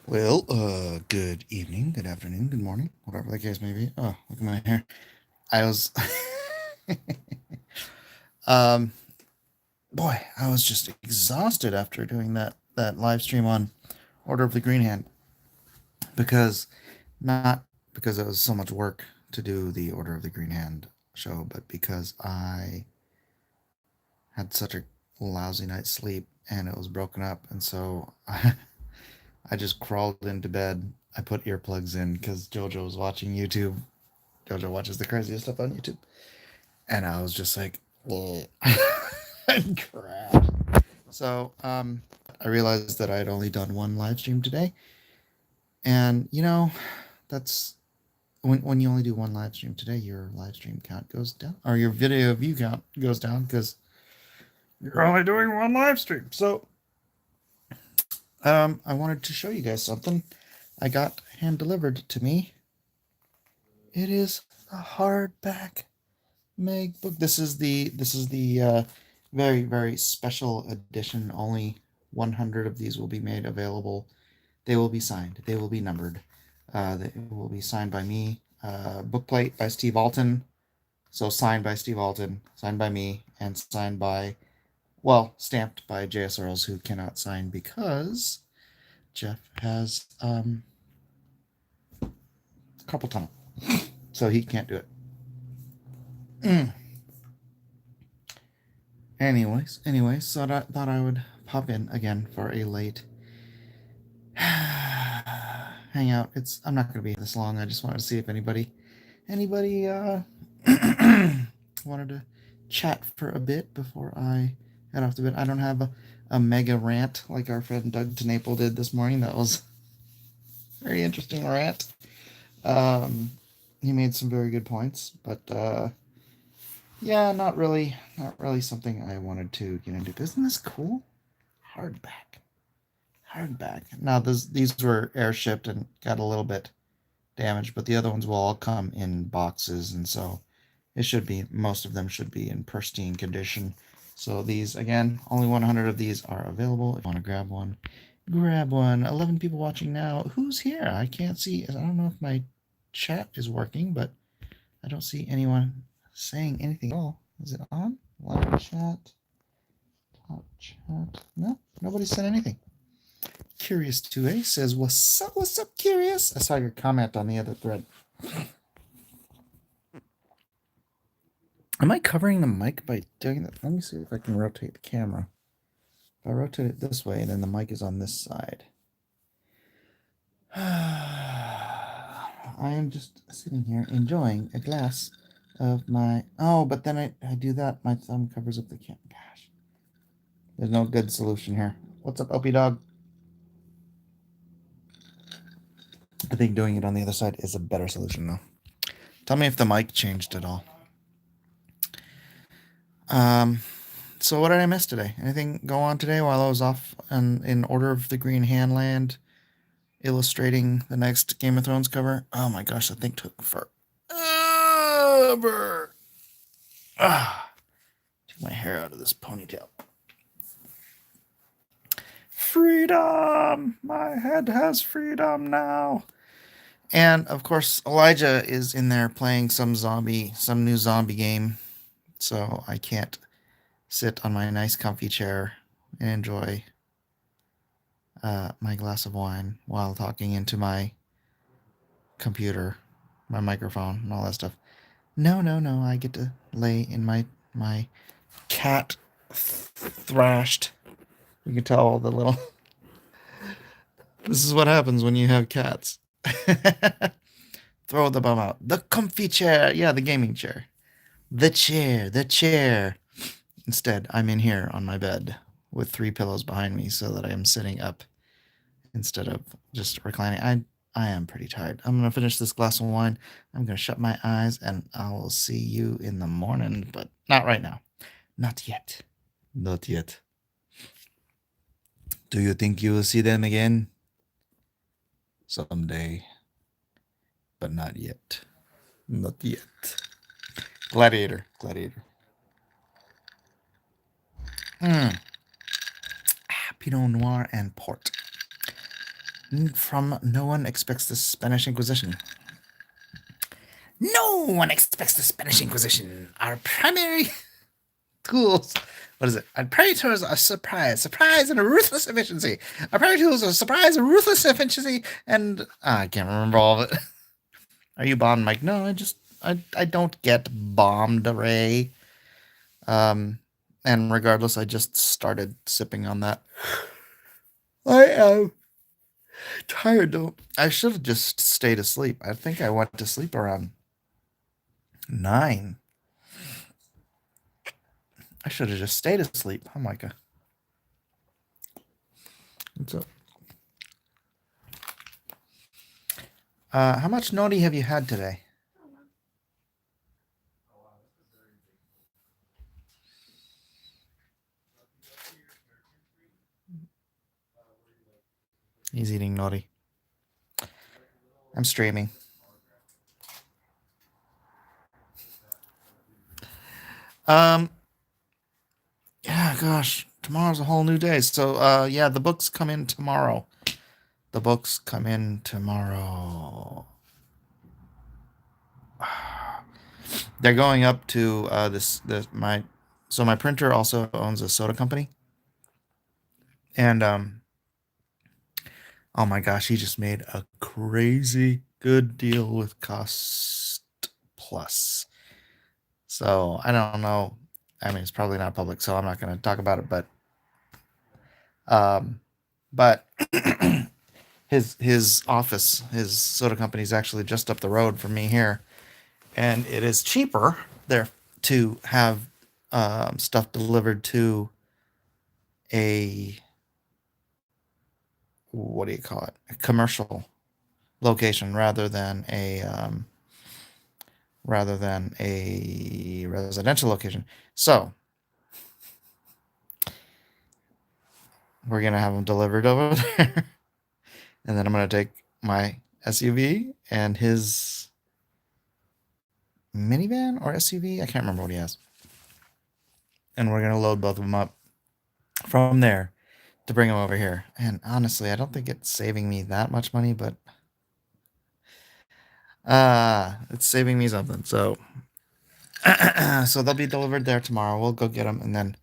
Well, good evening, good afternoon, good morning, whatever the case may be. Oh, look at my hair. I was, um, boy, I was just exhausted after doing that live stream on Order of the Green Hand because not because it was so much work to do the Order of the Green Hand show, but because I had such a lousy night's sleep and it was broken up, and so I just crawled into bed. I put earplugs in because JoJo was watching YouTube. JoJo watches the craziest stuff on YouTube. And I was just like, crap. So I realized that I had only done one live stream today. And, that's when you only do one live stream today, your live stream count goes down, or your video view count goes down because you're only doing one live stream. So I wanted to show you guys something I got hand delivered to me. It is a hardback Meg book. This is the very very special edition. Only 100 of these will be made available. They will be signed. They will be numbered. They will be signed by me. Bookplate by Steve Alton. So signed by Steve Alton, signed by me, and signed by, well, stamped by J.S. Earls, who cannot sign because Jeff has carpal tunnel, so he can't do it. Anyways, so I thought I would pop in again for a late hangout. I'm not gonna be this long. I just wanted to see if anybody wanted to chat for a bit before I head off to bed. I don't have a mega rant like our friend Doug TeNapel did this morning. That was a very interesting rant. He made some very good points, but yeah, not really something I wanted to get into. Isn't this cool? Hardback. Now these were airshipped and got a little bit damaged, but the other ones will all come in boxes, and so most of them should be in pristine condition. So these, again, only 100 of these are available. If you want to grab one, grab one. 11 people watching now. Who's here? I can't see. I don't know if my chat is working, but I don't see anyone saying anything at all. Is it on? Live chat. Top chat. No, nobody said anything. Curious 2A says, What's up, Curious? I saw your comment on the other thread. Am I covering the mic by doing that? Let me see if I can rotate the camera. If I rotate it this way, then the mic is on this side. I am just sitting here enjoying a glass of my... Oh, but then I do that, my thumb covers up the camera. Gosh. There's no good solution here. What's up, Opie Dog? I think doing it on the other side is a better solution, though. Tell me if the mic changed at all. So what did I miss today? Anything go on today while I was off in Order of the Green Handland, illustrating the next Game of Thrones cover? Oh my gosh, that thing took forever. Take my hair out of this ponytail. Freedom! My head has freedom now. And of course, Elijah is in there playing some new zombie game. So I can't sit on my nice comfy chair and enjoy my glass of wine while talking into my computer, my microphone, and all that stuff. No. I get to lay in my cat thrashed. You can tell all the little. This is what happens when you have cats. Throw the bum out. The comfy chair. Yeah, the gaming chair. The chair. Instead, I'm in here on my bed with 3 pillows behind me so that I am sitting up instead of just reclining. I am pretty tired. I'm going to finish this glass of wine. I'm going to shut my eyes and I will see you in the morning, but not right now. Not yet. Not yet. Do you think you will see them again? Someday. But not yet. Not yet. Gladiator. Pinot Noir and port. From No One Expects the Spanish Inquisition. No one expects the Spanish Inquisition. Our primary tools. What is it? Our primary tools are surprise, and a ruthless efficiency. Our primary tools are surprise, a ruthless efficiency, and I can't remember all of it. Are you bombed, Mike? No, I don't get bombed, Ray. And regardless, I just started sipping on that. I am tired though. I should have just stayed asleep. I think I went to sleep around 9. I should have just stayed asleep. Huh, Micah? What's up? How much nori have you had today? He's eating nori. I'm streaming. Yeah, gosh, tomorrow's a whole new day. So, yeah, the books come in tomorrow. The books come in tomorrow. They're going up to my printer also owns a soda company, and oh my gosh, he just made a crazy good deal with Cost Plus. So I don't know. I mean, it's probably not public, so I'm not going to talk about it. But his office, his soda company, is actually just up the road from me here, and it is cheaper there to have stuff delivered to a, what do you call it, a commercial location rather than a residential location. So we're gonna have them delivered over there, and then I'm gonna take my SUV and his minivan or SUV. I can't remember what he has, and we're gonna load both of them up from there to bring them over here. And honestly, I don't think it's saving me that much money, but it's saving me something. So so they'll be delivered there tomorrow. We'll go get them, and then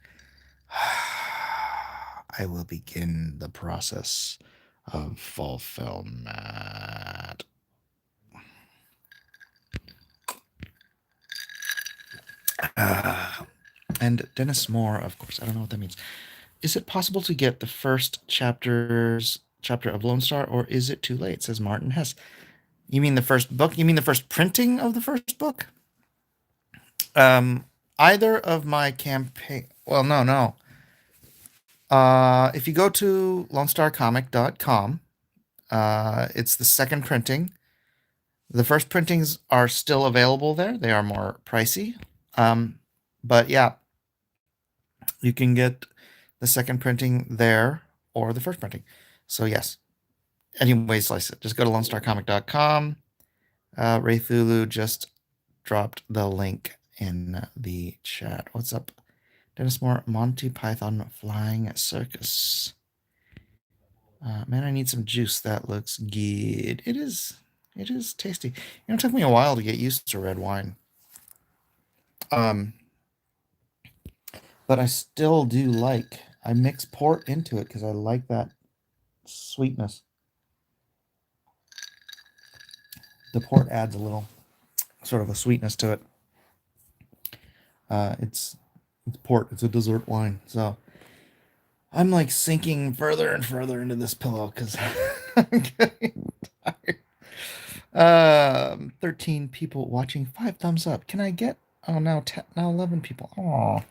I will begin the process of fulfillment. And Dennis Moore, of course. I don't know what that means. Is it possible to get the first chapter of Lone Star, or is it too late? Says Martin Hess. You mean the first book? You mean the first printing of the first book? Either of my campaign. Well, no. If you go to LoneStarComic.com, it's the second printing. The first printings are still available there. They are more pricey. But yeah, you can get the second printing there or the first printing. So yes. Anyway, slice it. Just go to LoneStarComic.com. Ray Thulu just dropped the link in the chat. What's up? Dennis Moore, Monty Python Flying Circus. Man, I need some juice. That looks good. It is tasty. It took me a while to get used to red wine. But I still do like, I mix port into it because I like that sweetness. The port adds a little sort of a sweetness to it. It's port. It's a dessert wine. So I'm like sinking further and further into this pillow because I'm getting tired. 13 people watching, 5 thumbs up. Can I get? Oh, now 11 people. Oh,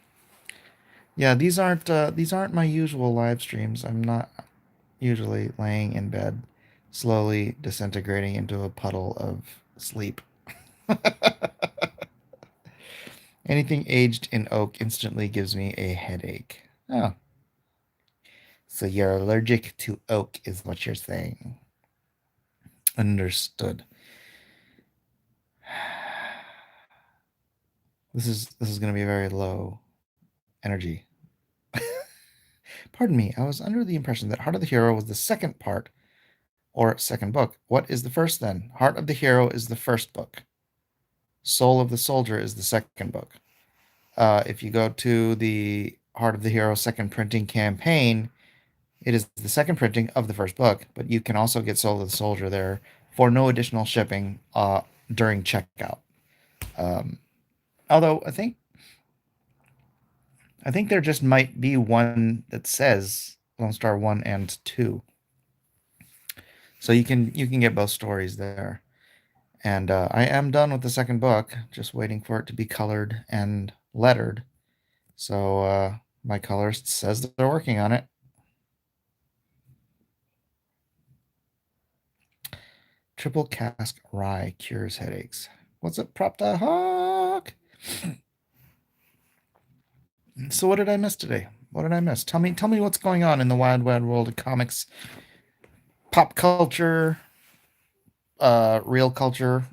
yeah. These aren't my usual live streams. I'm not usually laying in bed, slowly disintegrating into a puddle of sleep. Anything aged in oak instantly gives me a headache. Oh. So you're allergic to oak, is what you're saying. Understood. This is going to be very low energy. Pardon me, I was under the impression that Heart of the Hero was the second part or second book? What is the first then? Heart of the Hero is the first book. Soul of the Soldier is the second book. If you go to the Heart of the Hero second printing campaign, it is the second printing of the first book, but you can also get Soul of the Soldier there for no additional shipping during checkout. Although I think there just might be one that says Lone Star 1 and 2. So you can get both stories there. And I am done with the second book, just waiting for it to be colored and lettered. So my colorist says that they're working on it. Triple cask rye cures headaches. What's up, Prop the Hawk? So what did I miss today? What did I miss? Tell me what's going on in the wide world of comics, pop culture, real culture.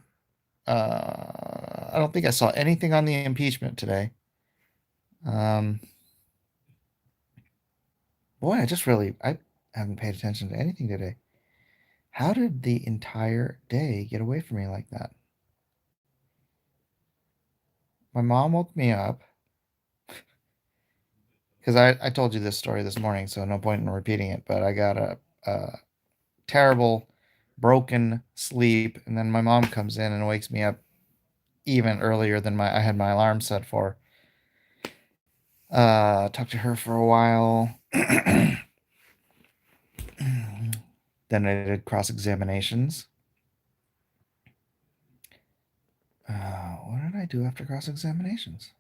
I don't think I saw anything on the impeachment today. Boy, I haven't paid attention to anything today. How did the entire day get away from me like that? My mom woke me up because I told you this story this morning, so no point in repeating it. But I got a terrible, broken sleep, and then my mom comes in and wakes me up even earlier than I had my alarm set for. Talked to her for a while. Then I did cross examinations. What did I do after cross examinations?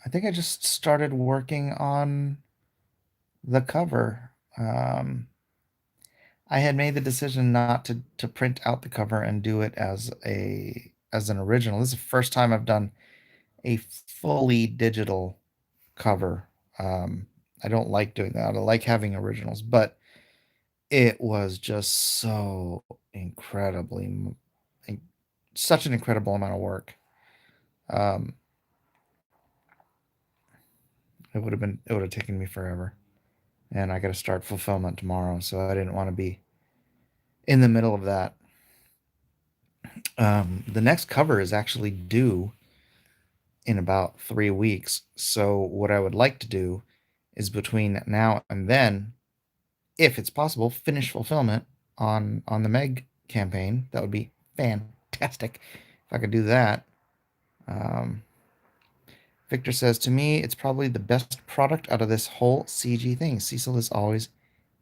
I think I just started working on the cover. I had made the decision not to print out the cover and do it as an original. This is the first time I've done a fully digital cover. I don't like doing that. I like having originals, but it was just so incredibly, such an incredible amount of work. It would have taken me forever, and I got to start fulfillment tomorrow, so I didn't want to be in the middle of that. The next cover is actually due in about 3 weeks. So what I would like to do is between now and then, if it's possible, finish fulfillment on the Meg campaign. That would be fantastic if I could do that. Victor says, to me, it's probably the best product out of this whole CG thing. Cecil is always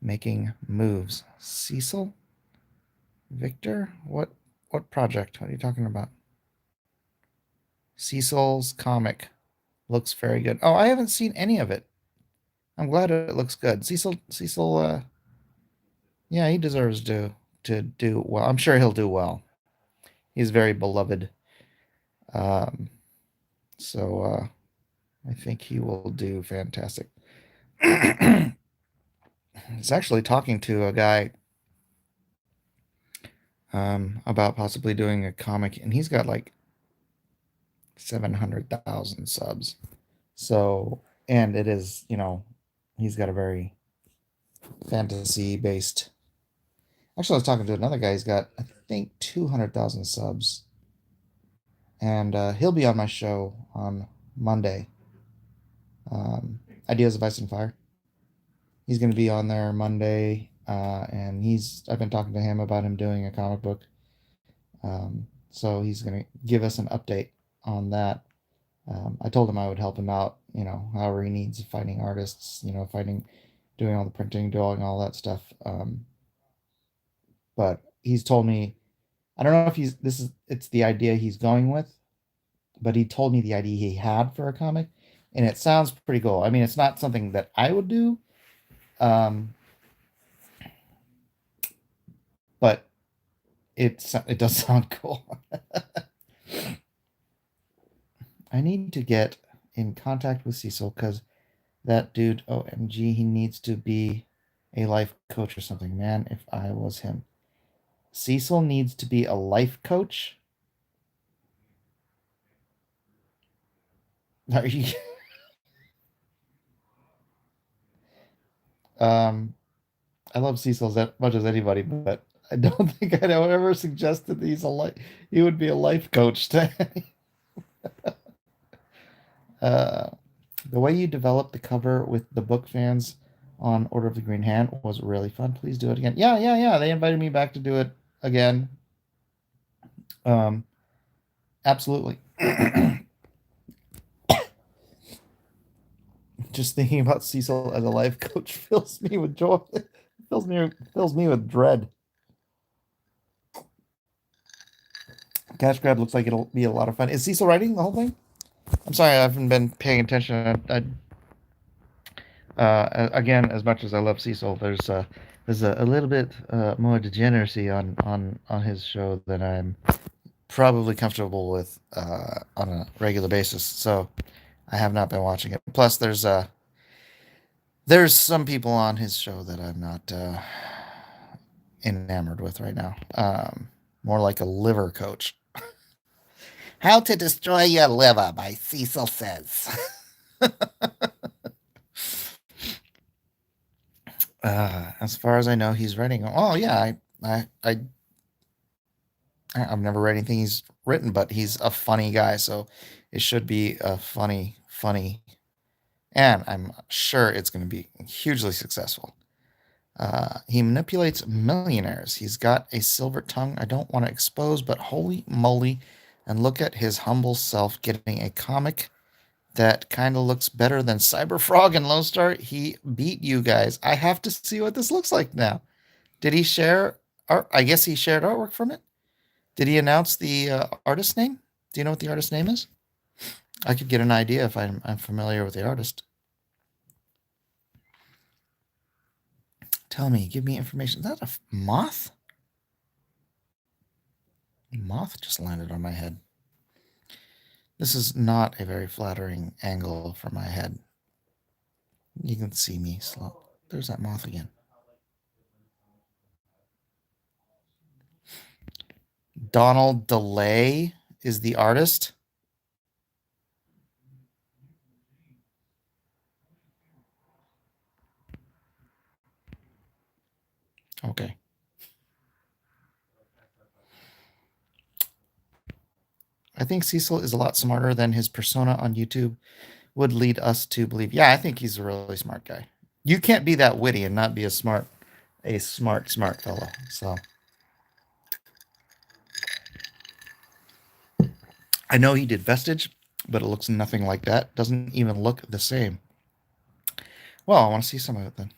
making moves. Cecil? Victor? What project? What are you talking about? Cecil's comic looks very good. Oh, I haven't seen any of it. I'm glad it looks good. Cecil, yeah, he deserves to do well. I'm sure he'll do well. He's very beloved. Um, so I think he will do fantastic. I was actually talking to a guy about possibly doing a comic, and he's got like 700,000 subs. So, and it is, he's got a very fantasy based. Actually, I was talking to another guy. He's got, I think, 200,000 subs, and he'll be on my show on Monday. Ideas of Ice and Fire. He's going to be on there Monday, and I've been talking to him about him doing a comic book. So he's going to give us an update on that. I told him I would help him out, however he needs, finding artists, doing all the printing, doing all that stuff. But he's told me, I don't know if it's the idea he's going with, but he told me the idea he had for a comic, and it sounds pretty cool. I mean, it's not something that I would do, but it does sound cool. I need to get in contact with Cecil because that dude, OMG, he needs to be a life coach or something. Man, if I was him. Cecil needs to be a life coach. Are you? um, I love Cecil as much as anybody, but I don't think I'd ever suggested that he would be a life coach to uh, the way you developed the cover with the book fans on Order of the Green Hand was really fun. Please do it again. Yeah, yeah, yeah. They invited me back to do it again. Um, absolutely. Just thinking about Cecil as a life coach fills me with joy. Fills me with dread. Cash Grab looks like it'll be a lot of fun. Is Cecil writing the whole thing? I'm sorry, I haven't been paying attention. Again, as much as I love Cecil, there's a little bit more degeneracy on his show than I'm probably comfortable with on a regular basis. So I have not been watching it. Plus, there's some people on his show that I'm not enamored with right now. More like a liver coach. How to Destroy Your Liver by Cecil Says. As far as I know, he's writing. Oh yeah, I've never read anything he's written, but he's a funny guy, so it should be a funny, and I'm sure it's going to be hugely successful. He manipulates millionaires. He's got a silver tongue I don't want to expose, but holy moly, and look at his humble self getting a comic that kind of looks better than Cyberfrog and Lone Star. He beat you guys. I have to see what this looks like now. Did he share art? I guess he shared artwork from it. Did he announce the artist name? Do you know what the artist name is? I could get an idea if I'm familiar with the artist. Tell me, give me information. Is that a moth? Moth just landed on my head. This is not a very flattering angle for my head. You can see me slow. There's that moth again. Donald DeLay is the artist. Okay. I think Cecil is a lot smarter than his persona on YouTube would lead us to believe. Yeah, I think he's a really smart guy. You can't be that witty and not be a smart fellow. So I know he did Vestige, but it looks nothing like that. Doesn't even look the same. Well, I want to see some of it then.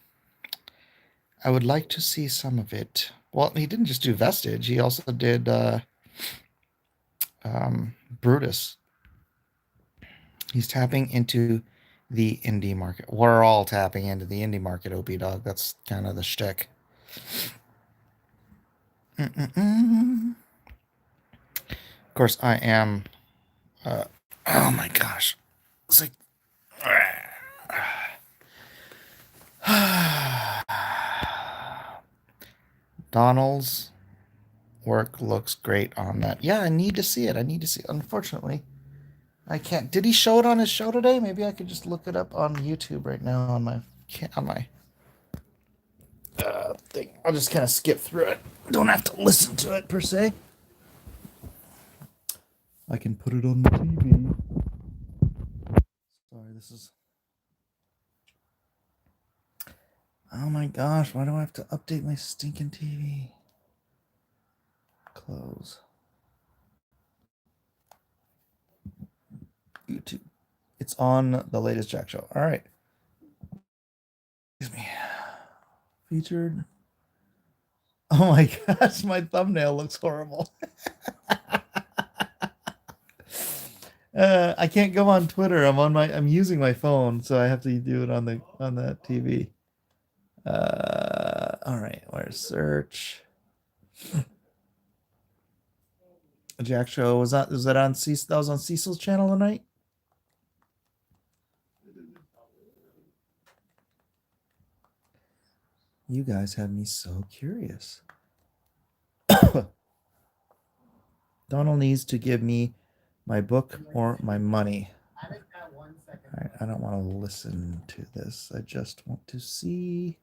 I would like to see some of it. Well, he didn't just do Vestige. He also did Brutus. He's tapping into the indie market. We're all tapping into the indie market, OP Dog. That's kind of the shtick. Of course, I am. Oh my gosh. It's like. Donald's work looks great on that. Yeah, I need to see it. Unfortunately, I can't. Did he show it on his show today? Maybe I could just look it up on YouTube right now on my thing. I'll just kind of skip through it. Don't have to listen to it per se. I can put it on the TV. Sorry, this is. Oh my gosh, why do I have to update my stinking TV? Close. YouTube. It's on the latest Jack show. All right. Excuse me. Featured. Oh my gosh, my thumbnail looks horrible. I can't go on Twitter. I'm using my phone, so I have to do it on the TV. All right, where's search? Jack show was that on Cecil? That was on Cecil's channel tonight. You guys have me so curious. Donald needs to give me my book or my money. All right, I don't want to listen to this. I just want to see.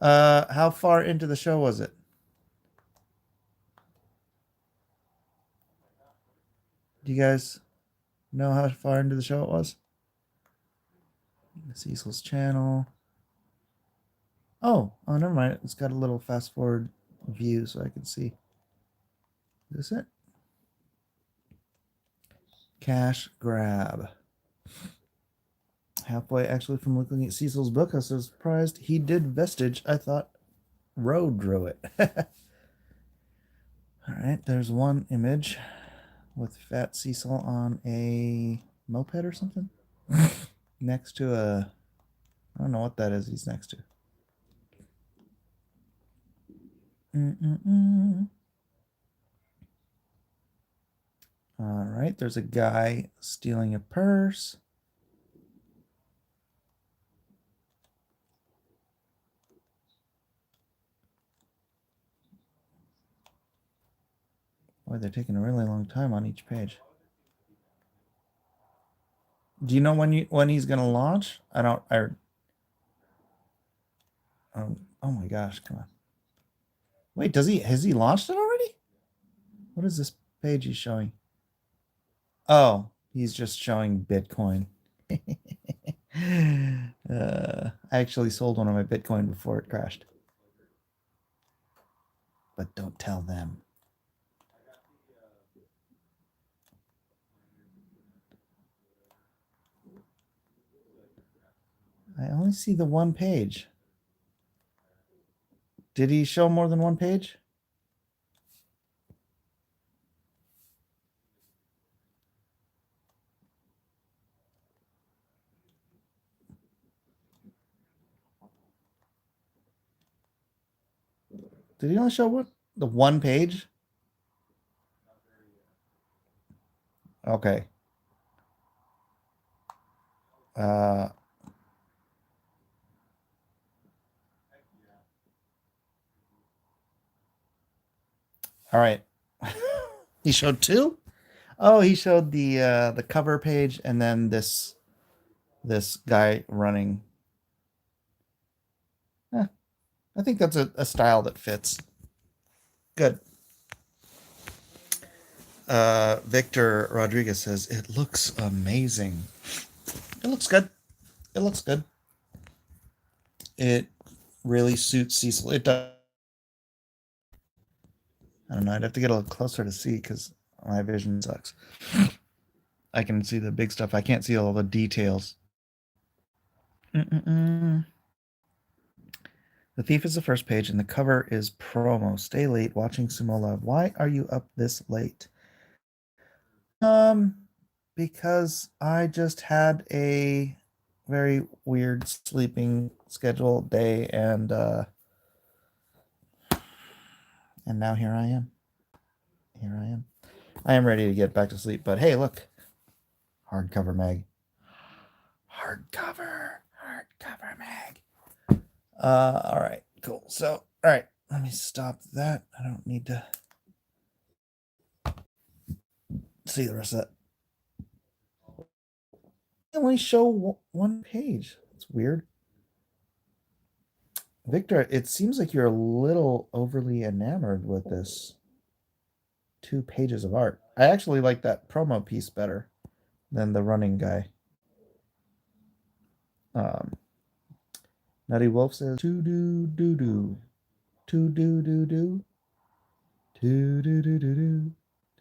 How far into the show was it? Do you guys know how far into the show it was? Cecil's channel. Oh, never mind. It's got a little fast forward view so I can see. Is this it? Cash grab. Halfway actually from looking at Cecil's book, I was surprised he did Vestige. I thought Roe drew it. All right, there's one image with Fat Cecil on a moped or something. Next to a, I don't know what that is he's next to. All right, there's a guy stealing a purse. Boy, they're taking a really long time on each page. Do you know when he's gonna launch? I don't. Oh my gosh! Come on. Wait, has he launched it already? What is this page he's showing? Oh, he's just showing Bitcoin. I actually sold one of my Bitcoin before it crashed. But don't tell them. I only see the one page. Did he show more than one page? Did he only show what? The one page? Okay. All right. He showed two? Oh, he showed the cover page and then this guy running. I think that's a style that fits. Good. Victor Rodriguez says it looks amazing. It looks good. It looks good. It really suits Cecil. It does. I don't know. I'd have to get a little closer to see because my vision sucks. I can see the big stuff. I can't see all the details. The Thief is the first page, and the cover is promo. Stay late watching Sumo Love. Why are you up this late? Because I just had a very weird sleeping schedule day, and now here I am. Here I am. I am ready to get back to sleep. But hey, look, hardcover mag. Hardcover mag. All right, cool. So, all right, let me stop that. I don't need to see the rest of that. I only show one page. It's weird. Victor, it seems like you're a little overly enamored with this 2 pages of art. I actually like that promo piece better than the running guy. Nutty Wolf says, to do do do, to do do do, to do do do do,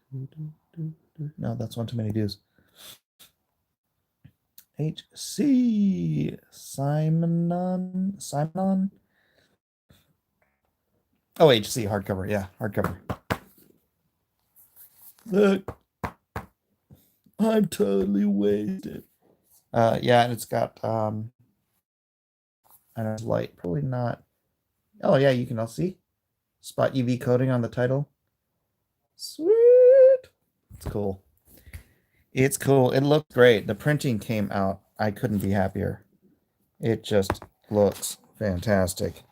to do do do. No, that's one too many do's. HC Simon. Oh, HC hardcover. Yeah, hardcover. Look, I'm totally wasted. Yeah, and it's got and it's light. Probably not. Oh yeah, you can all see Spot UV coating on the title. Sweet. It's cool. It's cool. It looks great. The printing came out. I couldn't be happier. It just looks fantastic.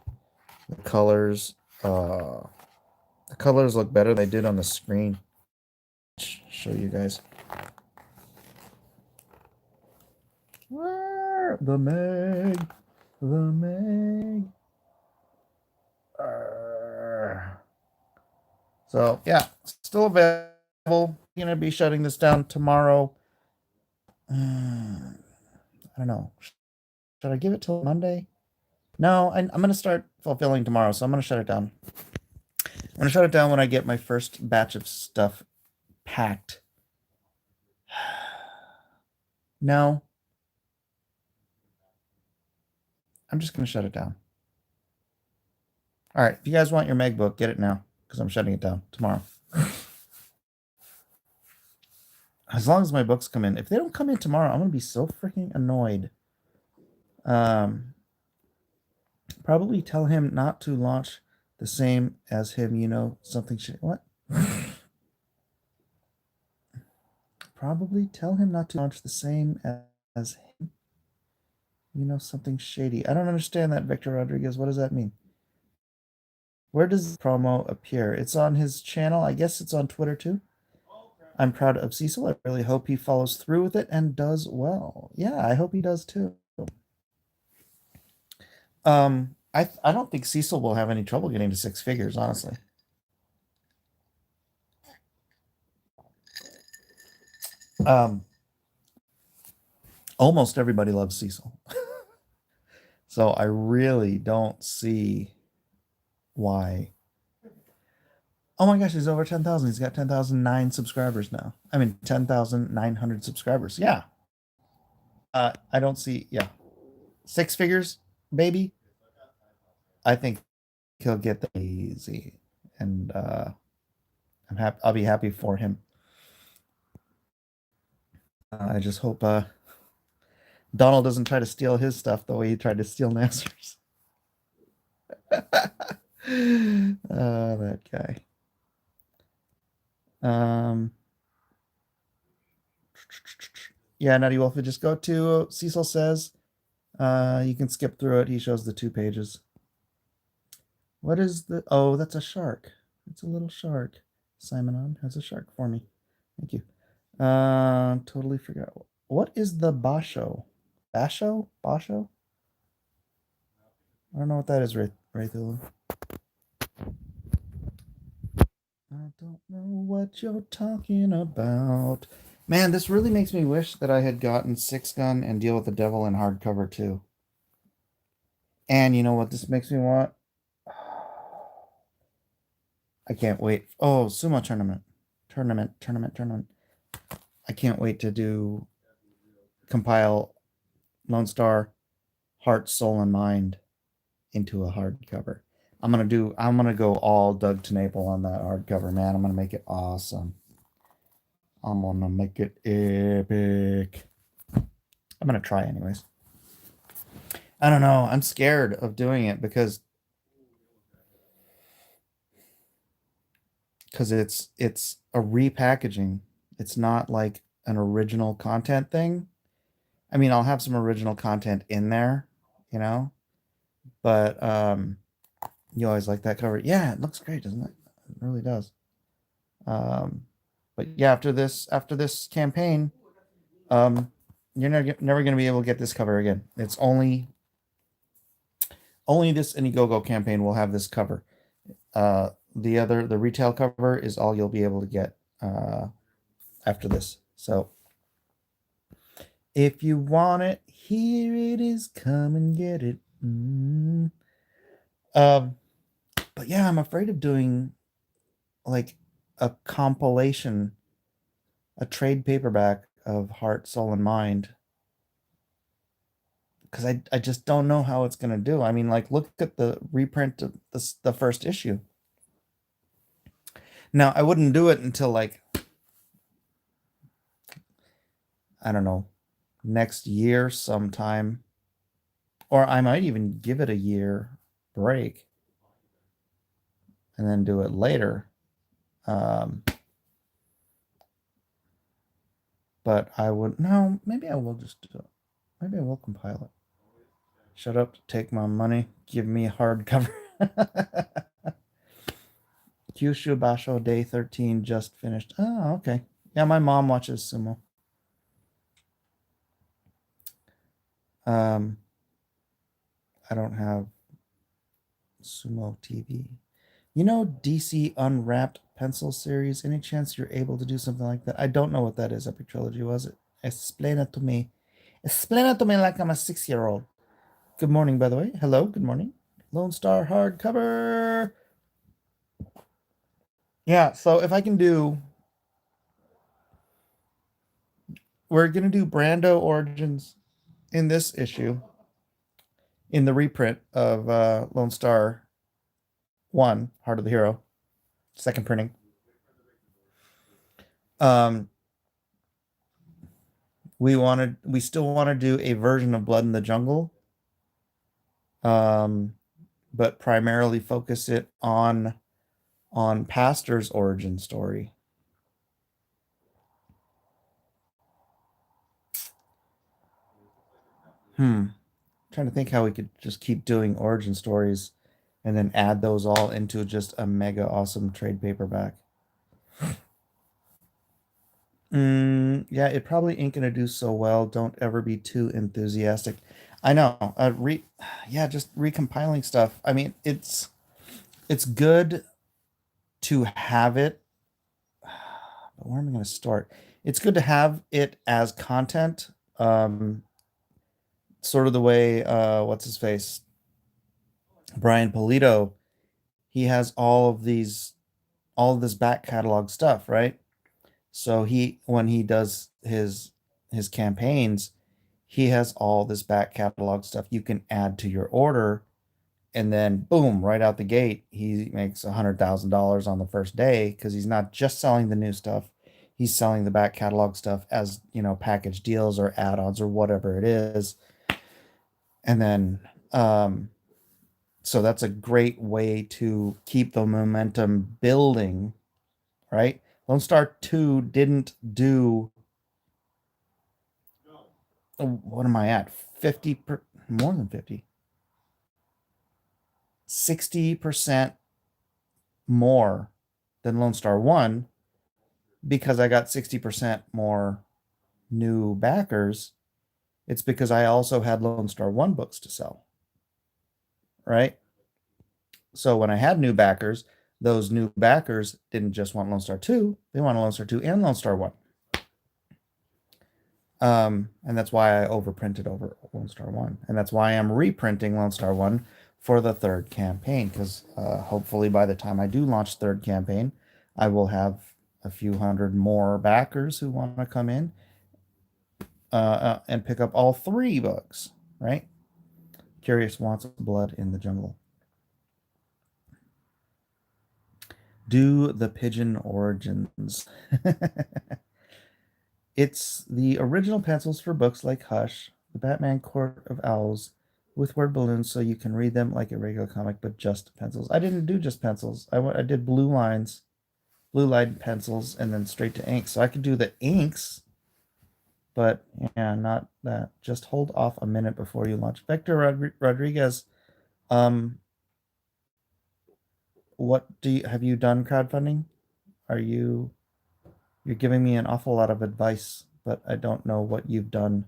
The colors look better than they did on the screen. Show you guys. The Meg. So yeah, still available. Gonna be shutting this down tomorrow. I don't know. Should I give it till Monday? No, I'm gonna start fulfilling tomorrow, so I'm gonna shut it down. I'm gonna shut it down when I get my first batch of stuff packed. No, I'm just gonna shut it down. All right, if you guys want your Meg book, get it now because I'm shutting it down tomorrow. As long as my books come in. If they don't come in tomorrow, I'm gonna be so freaking annoyed. Probably tell him not to launch the same as him. You know something. What? Probably tell him not to launch the same as him. You know something shady. I don't understand that, Victor Rodriguez. What does that mean? Where does promo appear? It's on his channel. I guess it's on Twitter too. I'm proud of Cecil. I really hope he follows through with it and does well. Yeah, I hope he does too. I don't think Cecil will have any trouble getting to six figures, honestly. Almost everybody loves Cecil. So I really don't see why. Oh my gosh, he's over 10,000. He's got 10,009 subscribers now. I mean, 10,900 subscribers. Yeah. I don't see, yeah. Six figures, baby. I think he'll get the easy. And I'll be happy for him. I just hope Donald doesn't try to steal his stuff the way he tried to steal Nasser's. That guy. Yeah, Nutty Wolf, just go to Cecil Says. You can skip through it. He shows the 2 pages. What is the... Oh, that's a shark. It's a little shark. Simon has a shark for me. Thank you. Totally forgot. What is the Basho? Basho? Basho? I don't know what that is, Raythula. I don't know what you're talking about. Man, this really makes me wish that I had gotten Six Gun and Deal with the Devil in hardcover too. And you know what this makes me want? I can't wait. Oh, Sumo Tournament. Tournament. I can't wait to compile Lone Star, Heart, Soul, and Mind into a hardcover. I'm gonna go all Doug TenNapel on that hardcover, man. I'm gonna make it awesome. I'm gonna make it epic. I'm gonna try anyways. I don't know. I'm scared of doing it because it's a repackaging. It's not like an original content thing. I mean, I'll have some original content in there, you know, but you always like that cover. Yeah, it looks great, doesn't it? It really does. But yeah, after this campaign, you're never going to be able to get this cover again. It's only this Indiegogo campaign will have this cover. The retail cover is all you'll be able to get after this. So if you want it, here it is. Come and get it. But yeah, I'm afraid of doing like a compilation, a trade paperback of Heart, Soul, and Mind. Because I just don't know how it's gonna do. I mean, like, look at the reprint of the first issue. Now, I wouldn't do it until like, I don't know, next year sometime. Or I might even give it a year break and then do it later. But I would, no, maybe I will just do it. Maybe I will compile it. Shut up, take my money, give me a hardcover. Kyushu Basho Day 13 just finished. Oh, okay. Yeah, my mom watches sumo. I don't have Sumo TV. You know DC Unwrapped pencil series? Any chance you're able to do something like that? I don't know what that is. Epic Trilogy, was it? Explain it to me. Explain it to me like I'm a 6-year-old. Good morning, by the way. Hello, good morning. Lone Star hardcover. Yeah, so if I can do, we're gonna do Brando Origins in this issue, in the reprint of Lone Star 1, Heart of the Hero, second printing. Um, we still want to do a version of Blood in the Jungle, um, but primarily focus it on Pastor's origin story. Trying to think how we could just keep doing origin stories and then add those all into just a mega awesome trade paperback. Yeah, it probably ain't gonna do so well. Don't ever be too enthusiastic. I know. Yeah, just recompiling stuff. I mean, it's good to have it, but where am I gonna start? It's good to have it as content. Sort of the way what's his face? Brian Polito, he has all of this back catalog stuff, right? So he when he does his campaigns, he has all this back catalog stuff you can add to your order, and then boom, right out the gate, he makes $100,000 on the first day because he's not just selling the new stuff, he's selling the back catalog stuff as, package deals or add-ons or whatever it is. And then so that's a great way to keep the momentum building, right? Lone Star 2 didn't do, what am I at? 50 more than 50. 60% more than Lone Star 1 because I got 60% more new backers. It's because I also had Lone Star 1 books to sell, right? So when I had new backers, those new backers didn't just want Lone Star 2, they wanted Lone Star 2 and Lone Star 1. And that's why I overprinted over Lone Star 1. And that's why I'm reprinting Lone Star 1 for the third campaign, because hopefully by the time I do launch third campaign, I will have a few hundred more backers who want to come in and pick up all 3 books, right? Curious wants Blood in the Jungle. Do the Pigeon Origins. It's the original pencils for books like Hush, The Batman Court of Owls, with word balloons so you can read them like a regular comic, but just pencils. I didn't do just pencils. I did blue lines, blue line pencils, and then straight to ink. So I could do the inks, but yeah, not that. Just hold off a minute before you launch. Vector Rodriguez, um, have you done crowdfunding? Are you're giving me an awful lot of advice, but I don't know what you've done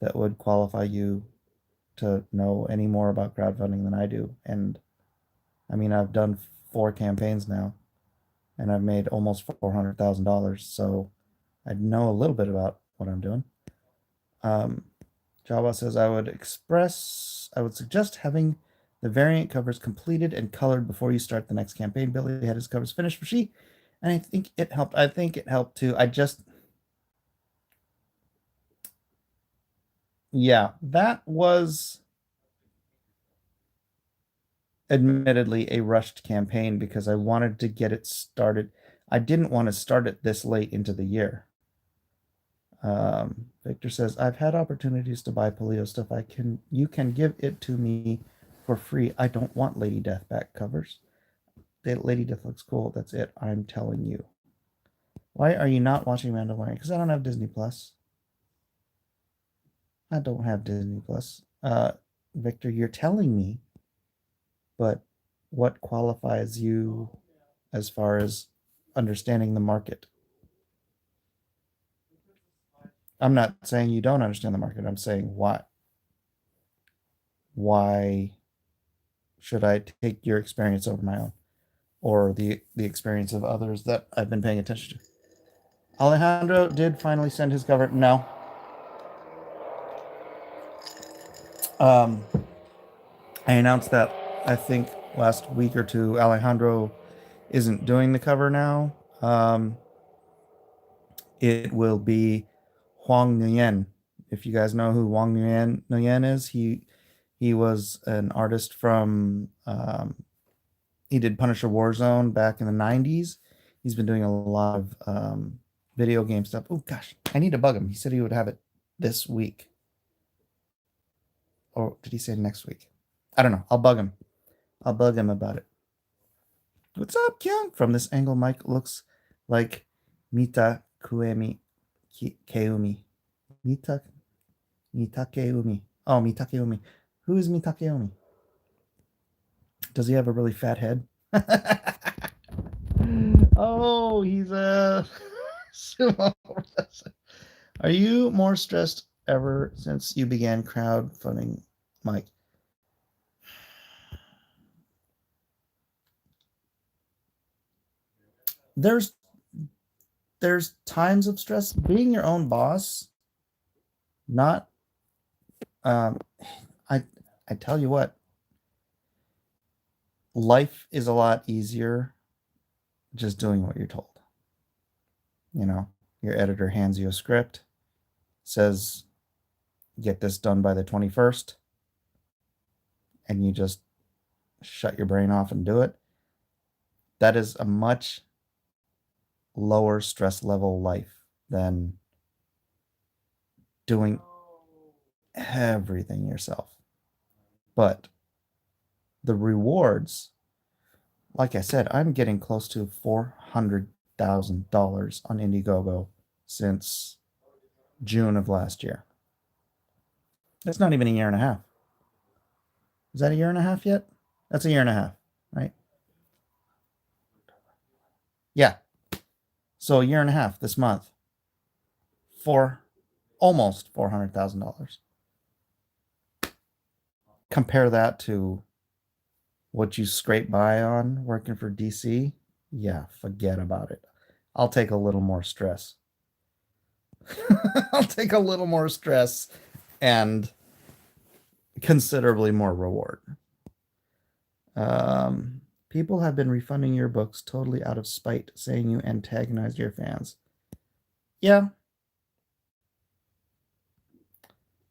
that would qualify you to know any more about crowdfunding than I do. And I mean, I've done 4 campaigns now, and I've made almost $400,000. So I know a little bit about what I'm doing. Java says I would suggest having the variant covers completed and colored before you start the next campaign. Billy had his covers finished for she, and I think it helped. I think it helped too. Yeah, that was admittedly a rushed campaign because I wanted to get it started. I didn't want to start it this late into the year. Victor says, I've had opportunities to buy Polio stuff. You can give it to me for free. I don't want Lady Death back covers. Lady Death looks cool. That's it. I'm telling you. Why are you not watching Mandalorian? Because I don't have Disney Plus. I don't have Disney Plus. Victor, you're telling me, but what qualifies you as far as understanding the market? I'm not saying you don't understand the market. I'm saying why should I take your experience over my own? or the experience of others that I've been paying attention to. Alejandro did finally send his cover. No. I announced that I think last week or two. Alejandro isn't doing the cover now. It will be Huang Nguyen. If you guys know who Huang Nguyen is, he was an artist from he did Punisher Warzone back in the 90s. He's been doing a lot of video game stuff. Oh gosh, I need to bug him. He said he would have it this week. Or did he say next week? I don't know. I'll bug him. I'll bug him about it. What's up, Kyung? From this angle, Mike looks like Mita Kuemi Keumi. Mitakeumi. Oh, Mitakeumi. Who is Mitakeumi? Does he have a really fat head? Oh, he's a sumo wrestler. Are you more stressed ever since you began crowdfunding, Mike? There's times of stress. Being your own boss, not I tell you what, life is a lot easier just doing what you're told. You know, your editor hands you a script, says, get this done by the 21st, and you just shut your brain off and do it. That is a much lower stress level life than doing everything yourself. But the rewards, like I said, I'm getting close to $400,000 on Indiegogo since June of last year. That's not even a year and a half. Is that a year and a half yet? That's a year and a half, right? Yeah. So a year and a half this month for almost $400,000. Compare that to what you scrape by on working for DC. Yeah, forget about it. I'll take a little more stress. I'll take a little more stress and considerably more reward. People have been refunding your books totally out of spite, saying you antagonized your fans. Yeah.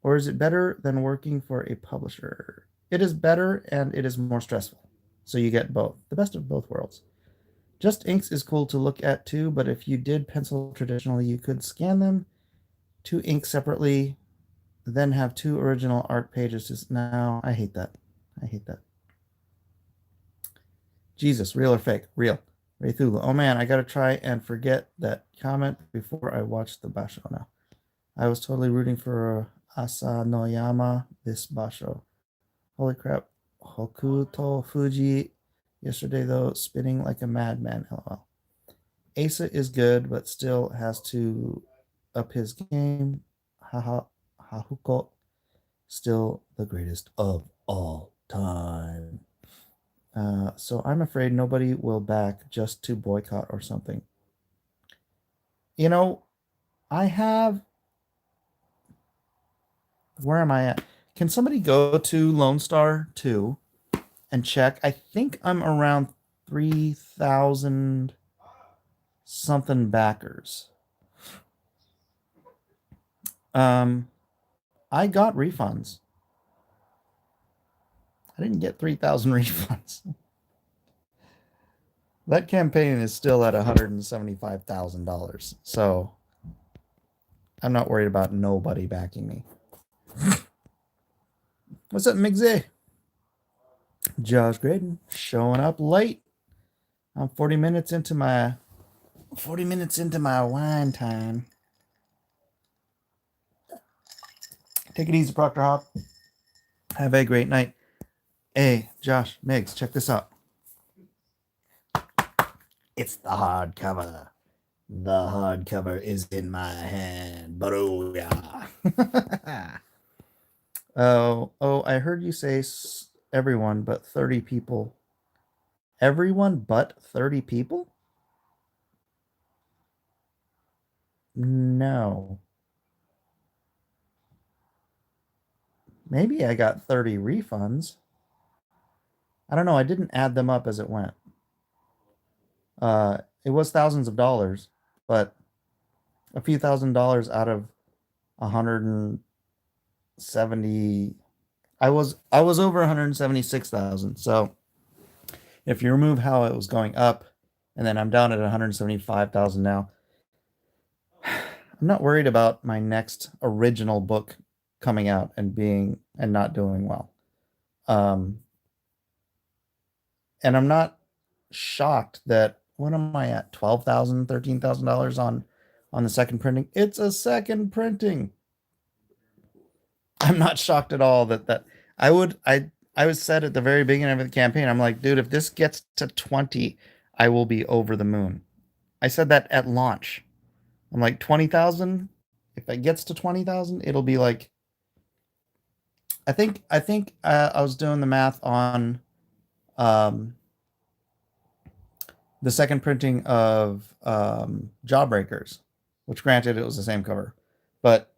Or is it better than working for a publisher? It is better and it is more stressful. So you get both, the best of both worlds. Just Inks is cool to look at too, but if you did pencil traditionally, you could scan them to ink separately, then have two original art pages. Now, I hate that. I hate that. Jesus, real or fake? Real. Raythula. Oh man, I gotta try and forget that comment before I watch the Basho now. I was totally rooting for Asanoyama this Basho. Holy crap. Hokuto Fuji yesterday though, spinning like a madman. LOL. Asa is good, but still has to up his game. Hahuko, still the greatest of all time. So I'm afraid nobody will back just to boycott or something. You know, I have. Where am I at? Can somebody go to Lone Star 2 and check? I think I'm around 3,000 something backers. I got refunds. I didn't get 3,000 refunds. That campaign is still at $175,000. So I'm not worried about nobody backing me. What's up, Migzy? Josh Graydon showing up late. I'm 40 minutes into my wine time. Take it easy, Proctor Hop. Have a great night. Hey, Josh, Migs, check this out. It's the hardcover. The hardcover is in my hand. Booyah. Oh, I heard you say everyone, but 30 people Everyone but 30 people? No. Maybe I got 30 refunds. I don't know. I didn't add them up as it went. It was thousands of dollars, but a few $1,000s out of 170. I was over 176,000. So if you remove how it was going up, and then I'm down at 175,000 now, I'm not worried about my next original book coming out and not doing well. Um, and I'm not shocked that what am I at? $12,000, $13,000 on the second printing. It's a second printing. I'm not shocked at all that I was said at the very beginning of the campaign, I'm like, dude, if this gets to 20, I will be over the moon. I said that at launch. I'm like 20,000. If it gets to 20,000, it'll be like I think I was doing the math on um, the second printing of Jawbreakers, which granted it was the same cover, but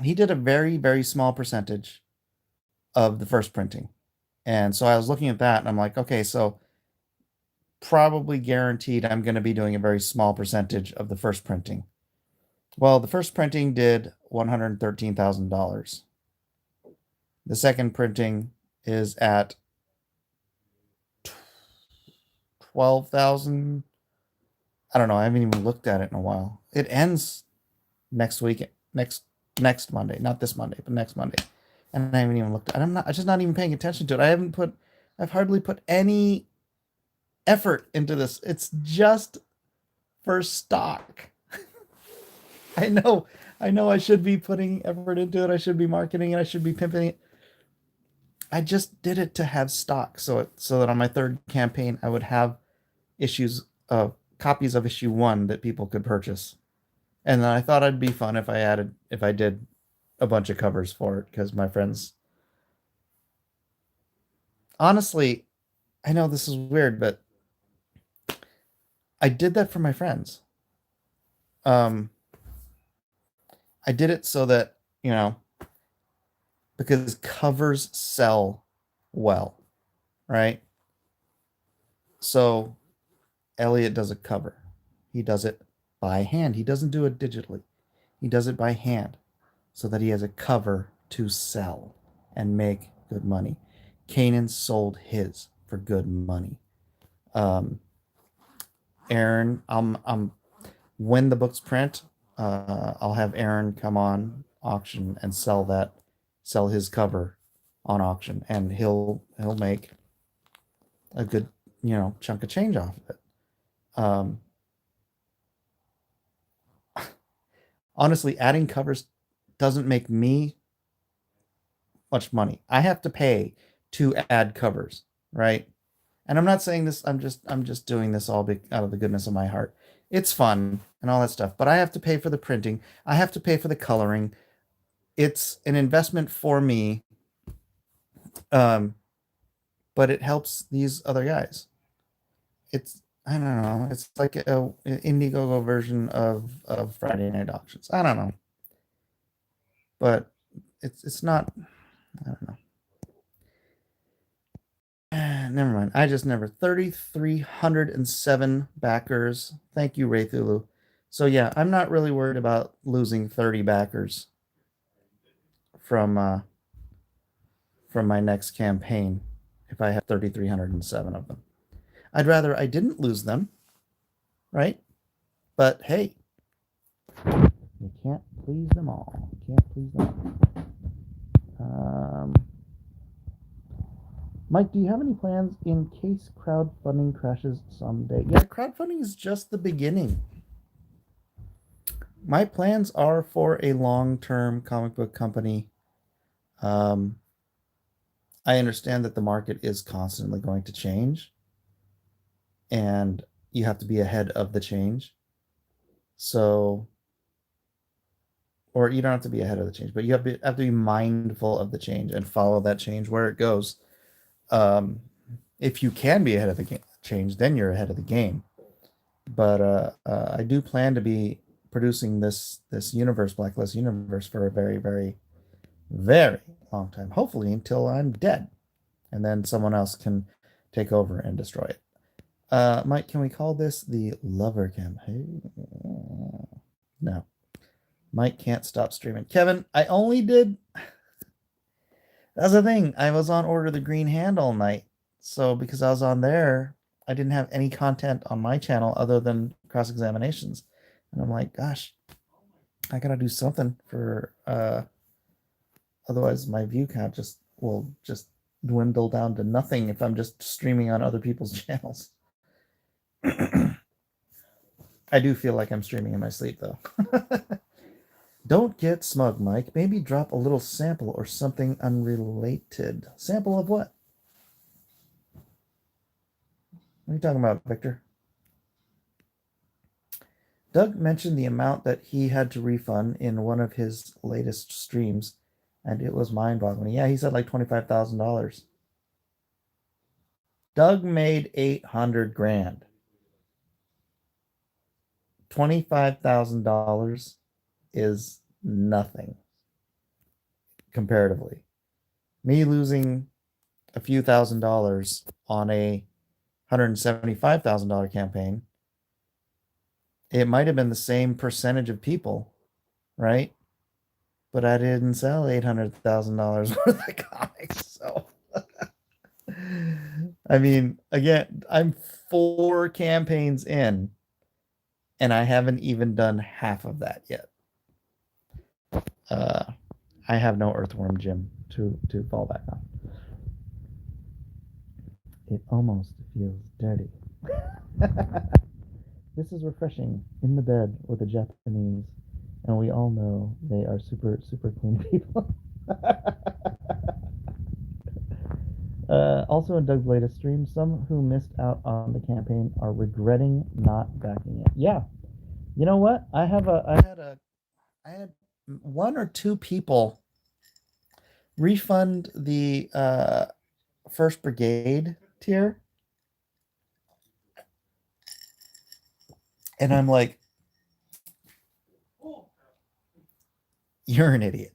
he did a very, very small percentage of the first printing. And so I was looking at that and I'm like, okay, so probably guaranteed I'm going to be doing a very small percentage of the first printing. Well, the first printing did $113,000. The second printing is at 12,000. I don't know. I haven't even looked at it in a while. It ends next week, next Monday, not this Monday, but next Monday. And I haven't even looked at it. I'm just not even paying attention to it. I've hardly put any effort into this. It's just for stock. I know I should be putting effort into it. I should be marketing it. I should be pimping it. I just did it to have stock so that on my third campaign I would have issues of copies of issue 1 that people could purchase. And then I thought it'd be fun if I did a bunch of covers for it because my friends, honestly, I know this is weird, but I did that for my friends. Um I did it so that, you know, because covers sell well, right? So Elliot does a cover. He does it by hand. He doesn't do it digitally. He does it by hand so that he has a cover to sell and make good money. Kanan sold his for good money. Um, Aaron, when the books print, I'll have Aaron come on auction and sell his cover on auction, and he'll make a good chunk of change off of it. Um, honestly, adding covers doesn't make me much money. I have to pay to add covers, right? And I'm not saying this. I'm just doing this all out of the goodness of my heart. It's fun and all that stuff, but I have to pay for the printing. I have to pay for the coloring. It's an investment for me, um, but it helps these other guys. It's I don't know. It's like a Indiegogo version of Friday Night Auctions. I don't know, but it's not. I don't know. Never mind. I just never 3,307 backers. Thank you, Raythulu. So yeah, I'm not really worried about losing 30 backers from my next campaign if I have 3,307 of them. I'd rather I didn't lose them, right? But hey, you can't please them all. Can't please them all. Mike, do you have any plans in case crowdfunding crashes someday? Yeah, crowdfunding is just the beginning. My plans are for a long-term comic book company. Um, I understand that the market is constantly going to change, and you have to be ahead of the change. So, or you don't have to be ahead of the change, but you have to be mindful of the change and follow that change where it goes. Um, if you can be ahead of change, then you're ahead of the game. But I do plan to be producing this universe, Blacklist universe, for a very, very, very long time. Hopefully until I'm dead, and then someone else can take over and destroy it. Mike, can we call this the Lover campaign? No. Mike can't stop streaming. Kevin, I only did. That's the thing. I was on Order the Green Hand all night. So because I was on there, I didn't have any content on my channel other than cross examinations. And I'm like, gosh, I gotta do something for otherwise my view count just will just dwindle down to nothing if I'm just streaming on other people's channels. I do feel like I'm streaming in my sleep though. Don't get smug, Mike. Maybe drop a little sample or something unrelated. Sample of what? What are you talking about, Victor? Doug mentioned the amount that he had to refund in one of his latest streams, and it was mind-boggling. Yeah, he said like $25,000. Doug made 800 grand. $25,000 is nothing comparatively. Me losing a few $1,000s on a $175,000 campaign, it might have been the same percentage of people, right? But I didn't sell $800,000 worth of comics, so I mean, again, I'm 4 campaigns in, and I haven't even done half of that yet. I have no Earthworm Jim to fall back on. It almost feels dirty. This is refreshing in the bed with the Japanese, and we all know they are super, super clean people. Also in Doug's latest stream, some who missed out on the campaign are regretting not backing it. Yeah. You know what? I had 1 or 2 people refund the First Brigade tier. And I'm like, you're an idiot.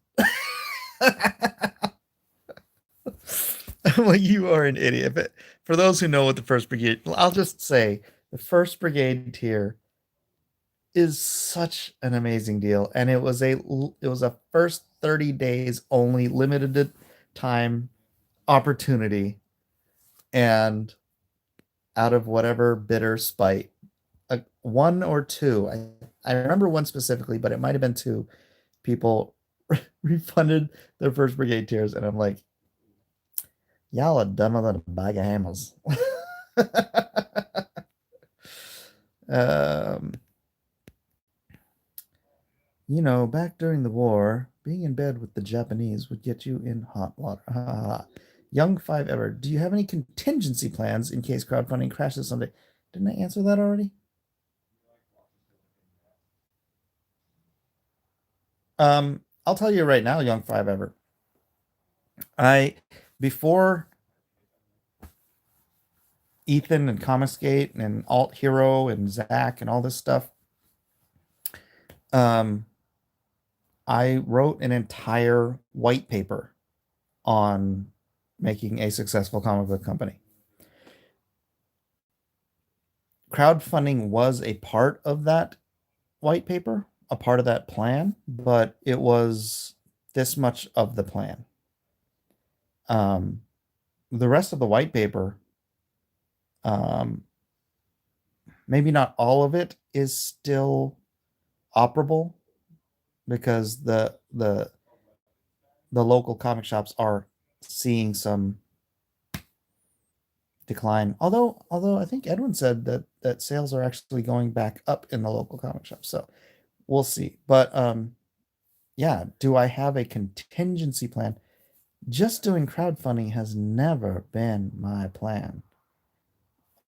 I'm like, you are an idiot. But for those who know what the First Brigade, I'll just say the First Brigade tier is such an amazing deal, and it was a first 30 days only limited time opportunity, and out of whatever bitter spite, 1 or 2, I remember one specifically, but it might have been 2 people refunded their First Brigade tiers, and I'm like, y'all are dumber than a bag of hammers. You know, back during the war, being in bed with the Japanese would get you in hot water. Young 5 Ever, do you have any contingency plans in case crowdfunding crashes someday? Didn't I answer that already? I'll tell you right now, Young 5 Ever. Before Ethan and Comicsgate and Alt Hero and Zach and all this stuff, I wrote an entire white paper on making a successful comic book company. Crowdfunding was a part of that white paper, a part of that plan, but it was this much of the plan. The rest of the white paper, maybe not all of it is still operable, because the local comic shops are seeing some decline. Although I think Edwin said that sales are actually going back up in the local comic shops. So we'll see. But yeah, do I have a contingency plan? Just doing crowdfunding has never been my plan.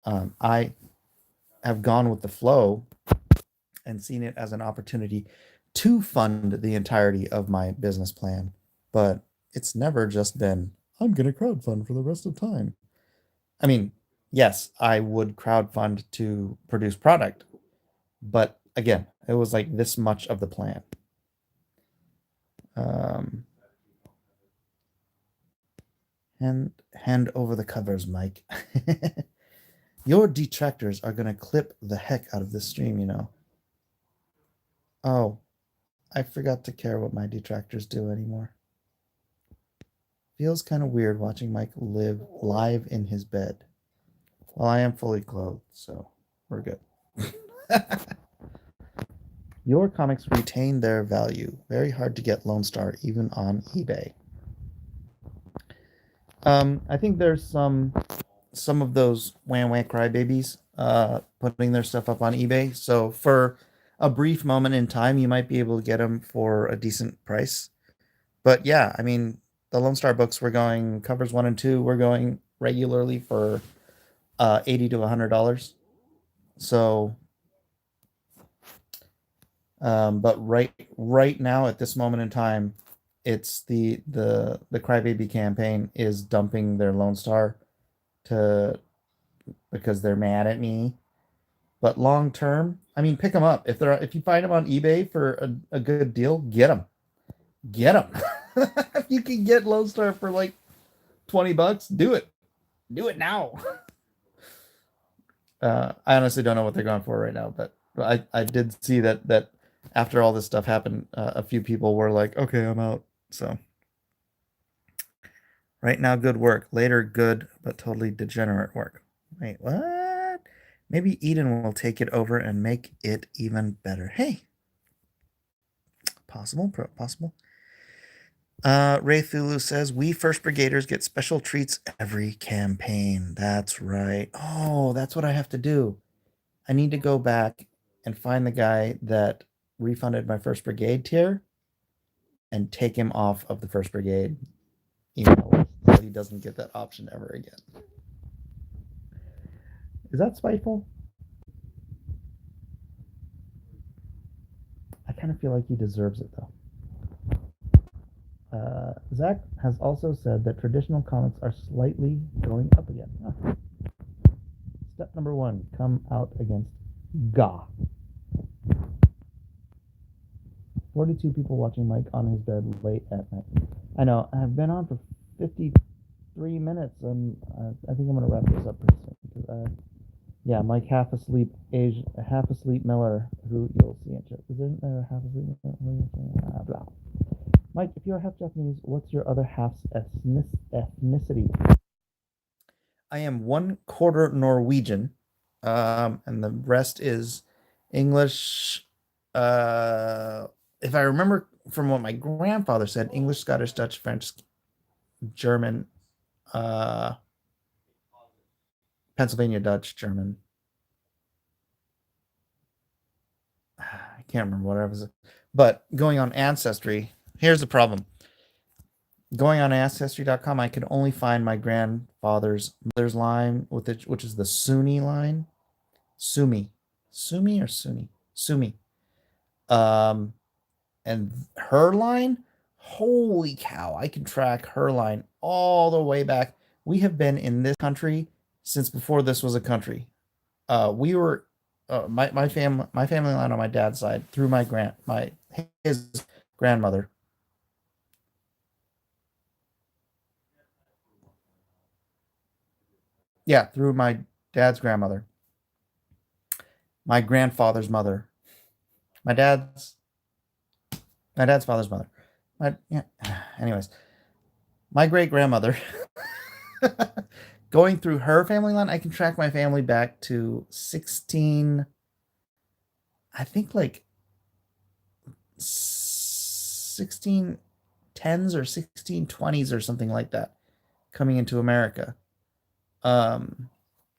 I have gone with the flow and seen it as an opportunity to fund the entirety of my business plan, but it's never just been, I'm going to crowdfund for the rest of time. I mean, yes, I would crowdfund to produce product, but again, it was like this much of the plan. Um, hand over the covers, Mike. Your detractors are gonna clip the heck out of this stream, you know. Oh, I forgot to care what my detractors do anymore. Feels kind of weird watching Mike live live in his bed. Well, I am fully clothed, so we're good. Your comics retain their value. Very hard to get Lone Star, even on eBay. I think there's some of those wham wham crybabies putting their stuff up on eBay. So for a brief moment in time, you might be able to get them for a decent price. But yeah, I mean, the Lone Star books were going covers 1 and 2. We're going regularly for $80 to $100. So, but right now at this moment in time, it's the Crybaby campaign is dumping their Lone Star to because they're mad at me. But long term, I mean, pick them up if you find them on eBay for a good deal, get them, get them. If you can get Lone Star for like $20, do it now. I honestly don't know what they're going for right now, but I did see that after all this stuff happened, a few people were like, okay, I'm out. So right now, good work. Later, good but totally degenerate work. Wait, what? Maybe Eden will take it over and make it even better. Hey, possible, possible. Ray Thulu says, we First Brigaders get special treats every campaign. That's right. Oh, that's what I have to do. I need to go back and find the guy that refunded my First Brigade tier and take him off of the First Brigade email list so he doesn't get that option ever again. Is that spiteful? I kind of feel like he deserves it, though. Zach has also said that traditional comics are slightly going up again. Ah. Step number 1, come out against Ga. 42 people watching Mike on his bed late at night. I know, I've been on for 53 minutes, and I think I'm going to wrap this up pretty soon. Because, yeah, Mike half asleep Miller, who you'll see in chat. Isn't there a half asleep Miller? Blah. Mike, if you're half Japanese, what's your other half's ethnicity? I am 1/4 Norwegian, and the rest is English. If I remember from what my grandfather said, English, Scottish, Dutch, French, German, Pennsylvania Dutch, German. I can't remember what I was. But going on Ancestry, here's the problem. Going on Ancestry.com, I could only find my grandfather's mother's line, which is the Sunni line. Sumi or Sunni? Sumi. And her line, holy cow, I can track her line all the way back. We have been in this country since before this was a country. We were my family line on my dad's side through his grandmother. Yeah, through my dad's grandmother. My grandfather's mother. My dad's father's mother. Anyways, my great grandmother. Going through her family line, I can track my family back to 16. I think like 1610s or 1620s or something like that, coming into America. And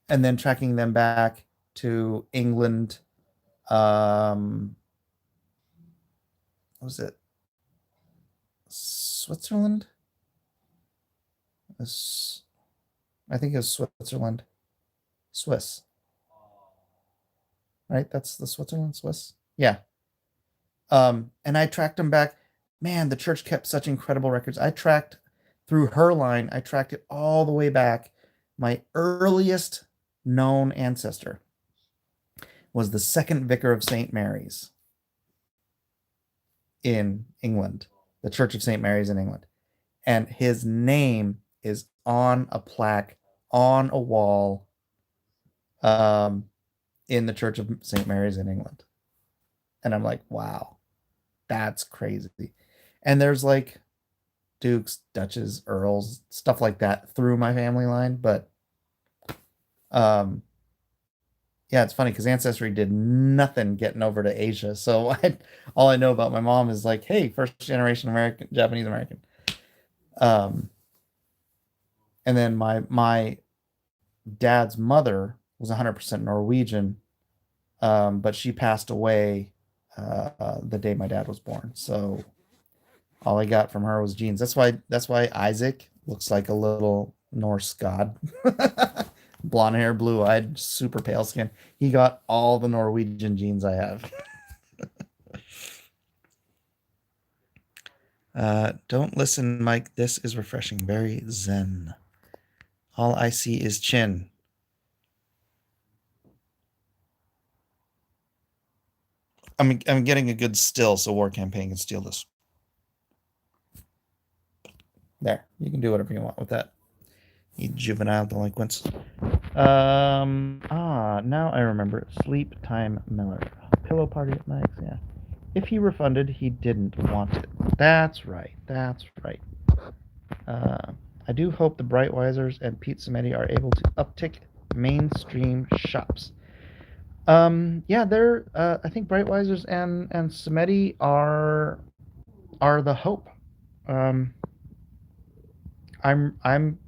then tracking them back to England. What was it? Switzerland? I think it was Switzerland. Swiss. Right? That's the Switzerland, Swiss? Yeah. And I tracked them back. Man, the church kept such incredible records. I tracked through her line, I tracked it all the way back. My earliest known ancestor was the second vicar of St. Mary's in England, the Church of St. Mary's in England. And his name is on a plaque on a wall um, in the Church of St. Mary's in England. And I'm like, wow, that's crazy. And there's like dukes, duchess, earls, stuff like that through my family line. But um, yeah, it's funny because Ancestry did nothing getting over to Asia. So all I know about my mom is like, hey, first generation American, Japanese American. Um, and then my dad's mother was 100% Norwegian, but she passed away the day my dad was born. So all I got from her was genes. That's why Isaac looks like a little Norse god. Blonde hair, blue eyed, super pale skin. He got all the Norwegian genes I have. Don't listen, Mike. This is refreshing. Very zen. All I see is chin. I'm getting a good still, so War Campaign can steal this. There, you can do whatever you want with that. You juvenile delinquents. Now I remember. Sleep Time Miller. Pillow party at Mike's, yeah. If he refunded, he didn't want it. That's right. That's right. I do hope the Brightwisers and Pete Samedi are able to uptick mainstream shops. Yeah, they're. I think Brightwisers and Samedi are the hope. Um, I'm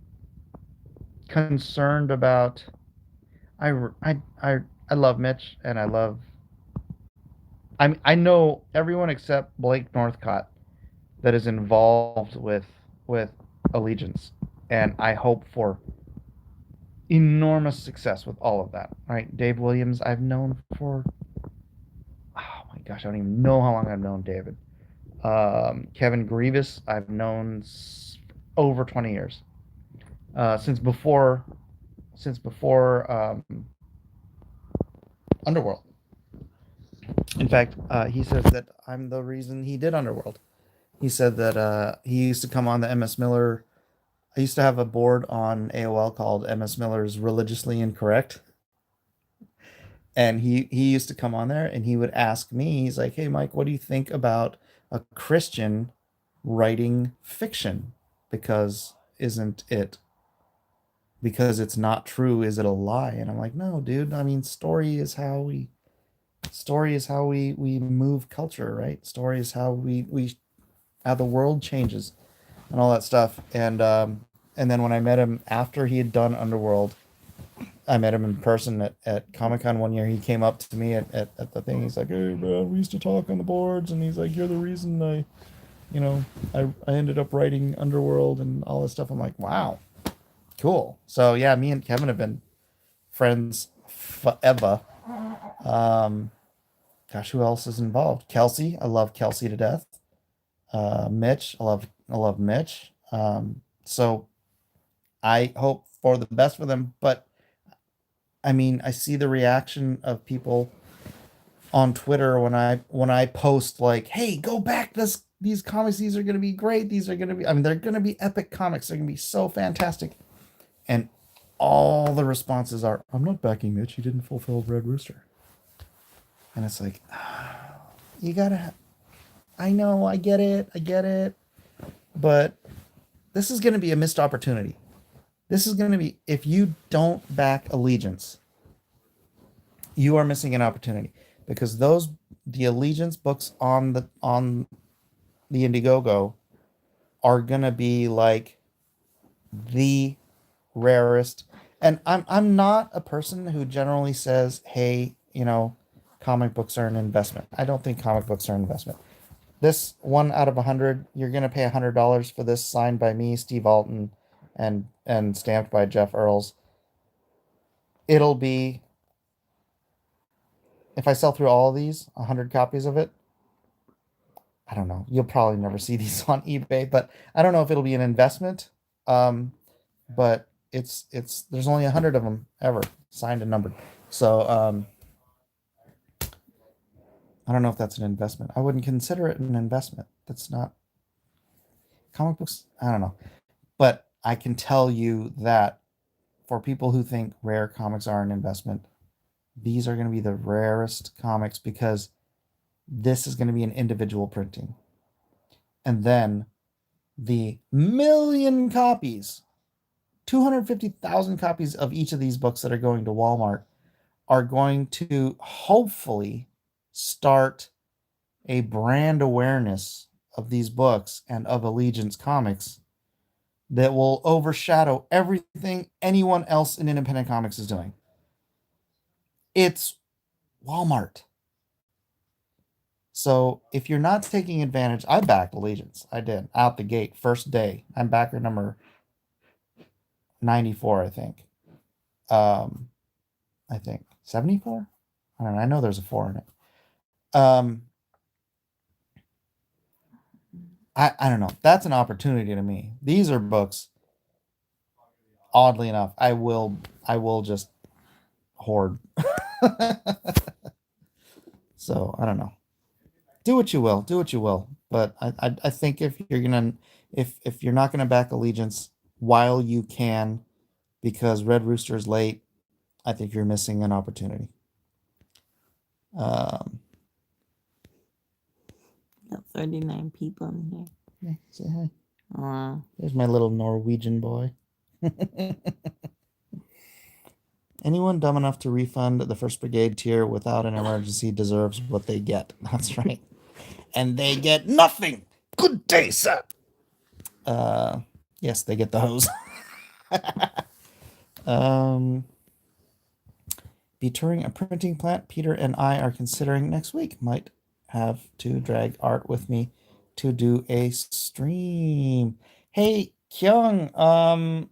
concerned about. I I I I love Mitch and I love. I know everyone except Blake Northcott that is involved with Allegiance, and I hope for enormous success with all of that. Right, Dave Williams, I've known for oh my gosh, I don't even know how long I've known David. Kevin Grievous, I've known over 20 years, since before Underworld. In fact, he says that I'm the reason he did Underworld. He said that he used to come on the MS Miller. I used to have a board on AOL called MS Miller's Religiously Incorrect, and he used to come on there and he would ask me. He's like, "Hey, Mike, what do you think about a Christian writing fiction? Because isn't it because it's not true? Is it a lie?" And I'm like, "No, dude. I mean, story is how we move culture, right? Story is how we how the world changes and all that stuff." And then when I met him after he had done Underworld, I met him in person at Comic Con one year. He came up to me at the thing. He's like, "Hey, bro, we used to talk on the boards," and he's like, "You're the reason I ended up writing Underworld and all this stuff." I'm like, "Wow, cool." So yeah, me and Kevin have been friends forever. Um, Gosh, who else is involved? Kelsey, I love Kelsey to death. Mitch, I love Mitch. So I hope for the best for them, but I mean, I see the reaction of people on Twitter when I post like, "Hey, go back this these comics. These are going to be great. These are going to be I mean, they're going to be epic comics. They're going to be so fantastic." And all the responses are, "I'm not backing Mitch. He didn't fulfill Red Rooster." And it's like, you got to I know, I get it, but this is going to be a missed opportunity. This is going to be if you don't back Allegiance, you are missing an opportunity because the Allegiance books on the Indiegogo are gonna be like the rarest. And I'm not a person who generally says, "Hey, comic books are an investment." I don't think comic books are an investment. This one out of 100, you're gonna pay $100 for this signed by me, Steve Alton, and stamped by Jeff Earls. It'll be if I sell through all of these, 100 copies of it. I don't know. You'll probably never see these on eBay, but I don't know if it'll be an investment. Um, but it's there's only 100 of them ever signed and numbered. So I don't know if that's an investment. I wouldn't consider it an investment. That's not comic books. I don't know, but I can tell you that for people who think rare comics are an investment, these are going to be the rarest comics because this is going to be an individual printing. And then the million copies, 250,000 copies of each of these books that are going to Walmart are going to hopefully start a brand awareness of these books and of Allegiance Comics that will overshadow everything anyone else in independent comics is doing. It's Walmart. So if you're not taking advantage, I backed Allegiance. I did out the gate, first day. I'm backer number 94, I think. I think 74. I don't know. I know there's a 4 in it. I don't know. That's an opportunity to me. These are books. Oddly enough, I will just hoard. So I don't know. Do what you will. Do what you will. But I think if you're not gonna back Allegiance while you can, because Red Rooster is late, I think you're missing an opportunity. Got 39 people in here. Yeah, say hi. Wow. There's my little Norwegian boy. Anyone dumb enough to refund the first brigade tier without an emergency deserves what they get. That's right. And they get nothing. Good day, sir. Yes, they get the hose. Be touring a printing plant Peter and I are considering next week. Might have to drag Art with me to do a stream. Hey, Kyung,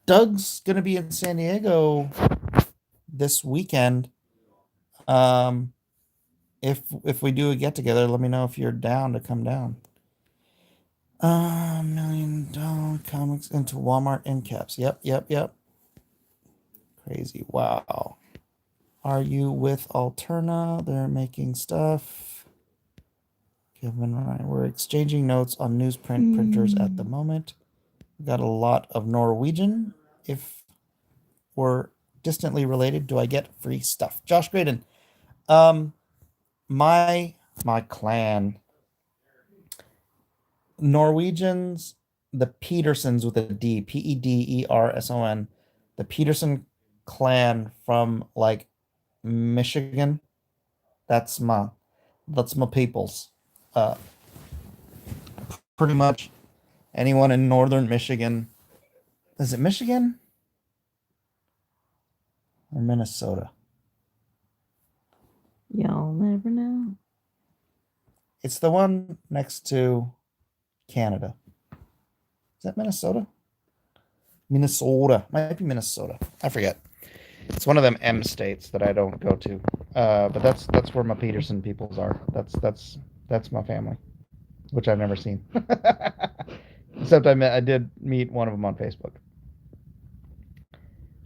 Doug's gonna be in San Diego this weekend. If we do a get together, let me know if you're down to come down. $1 million comics into Walmart end caps. Yep. Crazy. Wow. Are you with Alterna? They're making stuff. Kevin and I, we're exchanging notes on newsprint printers at the moment. We got a lot of Norwegian. If we're distantly related, do I get free stuff? Josh Graydon. My clan. Norwegians, the Petersons with a D, Pederson, the Peterson clan from like Michigan. That's my peoples. Pretty much anyone in northern Michigan. Is it Michigan or Minnesota? Y'all never know. It's the one next to Canada. Is that Minnesota? Minnesota. Might be Minnesota. I forget. It's one of them M states that I don't go to. But that's where my Peterson peoples are. That's my family, which I've never seen. Except I did meet one of them on Facebook.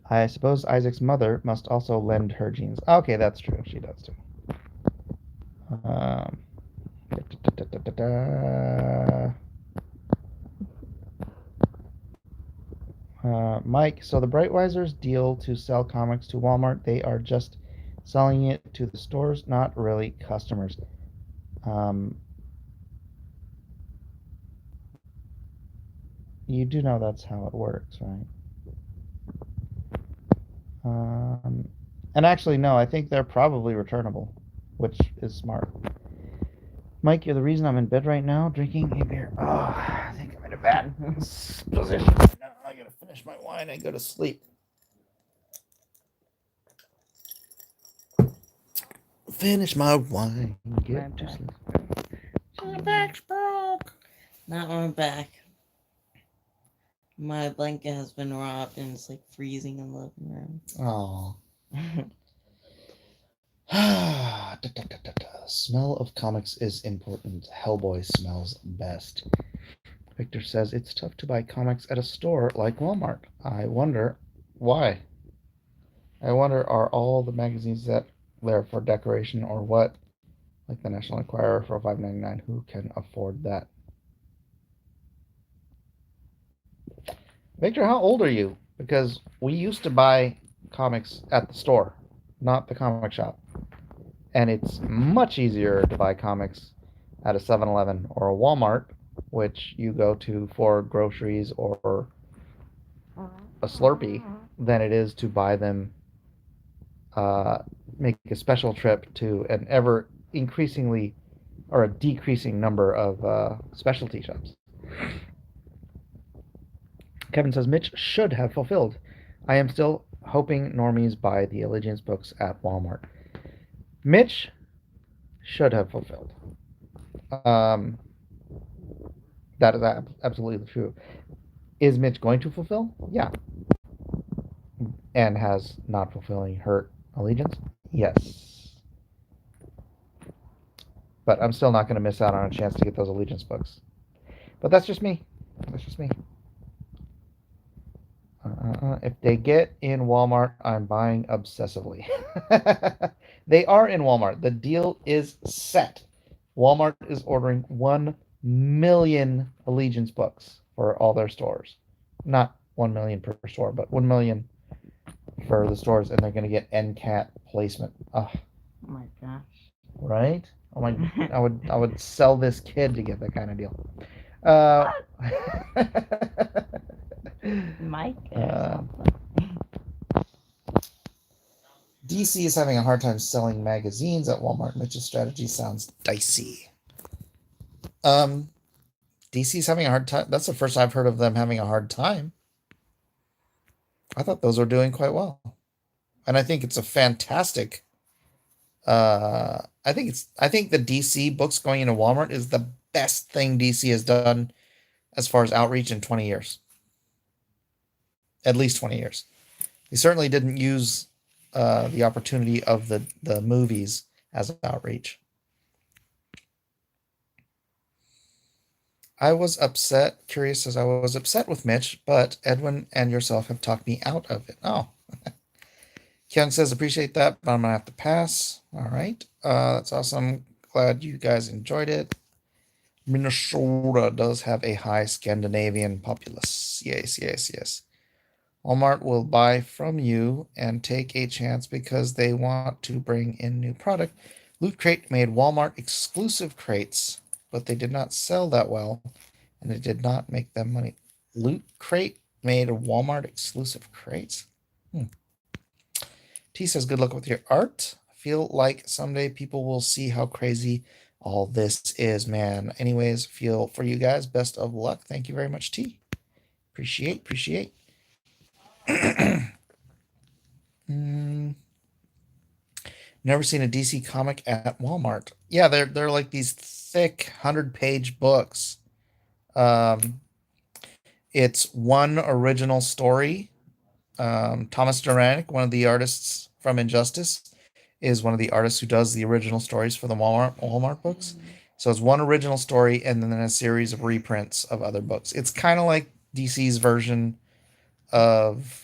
I suppose Isaac's mother must also lend her genes. Okay, that's true. She does too. Mike, so the Brightwisers deal to sell comics to Walmart. They are just selling it to the stores, not really customers. You do know that's how it works, right? And actually, no, I think they're probably returnable, which is smart. Mike, you're the reason I'm in bed right now drinking a beer. Oh, I think I'm in a bad position right now. I gotta finish my wine and go to sleep. Finish my wine. Get to sleep. My back's broke. Not my back. My blanket has been robbed and it's like freezing in the living room. Oh. Smell of comics is important. Hellboy smells best. Victor says it's tough to buy comics at a store like Walmart. I wonder why. I wonder, are all the magazines that there for decoration or what? Like the National Enquirer for $5.99. Who can afford that? Victor, how old are you? Because we used to buy comics at the store, not the comic shop. And it's much easier to buy comics at a 7-Eleven or a Walmart, which you go to for groceries or a Slurpee, than it is to buy them, make a special trip to an ever increasingly or a decreasing number of specialty shops. Kevin says Mitch should have fulfilled. I am still hoping normies buy the Allegiance books at Walmart. Mitch should have fulfilled. Um, that is absolutely true. Is Mitch going to fulfill? Yeah. And has not fulfilling hurt Allegiance? Yes. But I'm still not going to miss out on a chance to get those Allegiance books. But that's just me. That's just me. If they get in Walmart, I'm buying obsessively. They are in Walmart. The deal is set. Walmart is ordering 1 million Allegiance books for all their stores. Not 1 million per store, but 1 million for the stores, and they're going to get NCAT placement. Oh my gosh. Right? Oh my! I would sell this kid to get that kind of deal. Mike. DC is having a hard time selling magazines at Walmart. Mitch's strategy sounds dicey. DC's having a hard time. That's the first I've heard of them having a hard time. I thought those were doing quite well. And I think it's a fantastic. I think the DC books going into Walmart is the best thing DC has done as far as outreach in 20 years. At least 20 years. They certainly didn't use the opportunity of the movies as an outreach. I was upset, curious as I was upset with Mitch, but Edwin and yourself have talked me out of it. Oh. Kyung says, appreciate that, but I'm going to have to pass. All right. That's awesome. Glad you guys enjoyed it. Minnesota does have a high Scandinavian populace. Yes, yes, yes. Walmart will buy from you and take a chance because they want to bring in new product. Loot Crate made Walmart exclusive crates, but they did not sell that well, and it did not make them money. Loot Crate made Walmart exclusive crates? T says, good luck with your art. I feel like someday people will see how crazy all this is, man. Anyways, feel for you guys. Best of luck. Thank you very much, T. Appreciate. Never seen a DC comic at Walmart. Yeah, they're like these thick 100-page books. It's one original story. Thomas Duranick, one of the artists from Injustice, is one of the artists who does the original stories for the Walmart books. So it's one original story and then a series of reprints of other books. It's kind of like DC's version of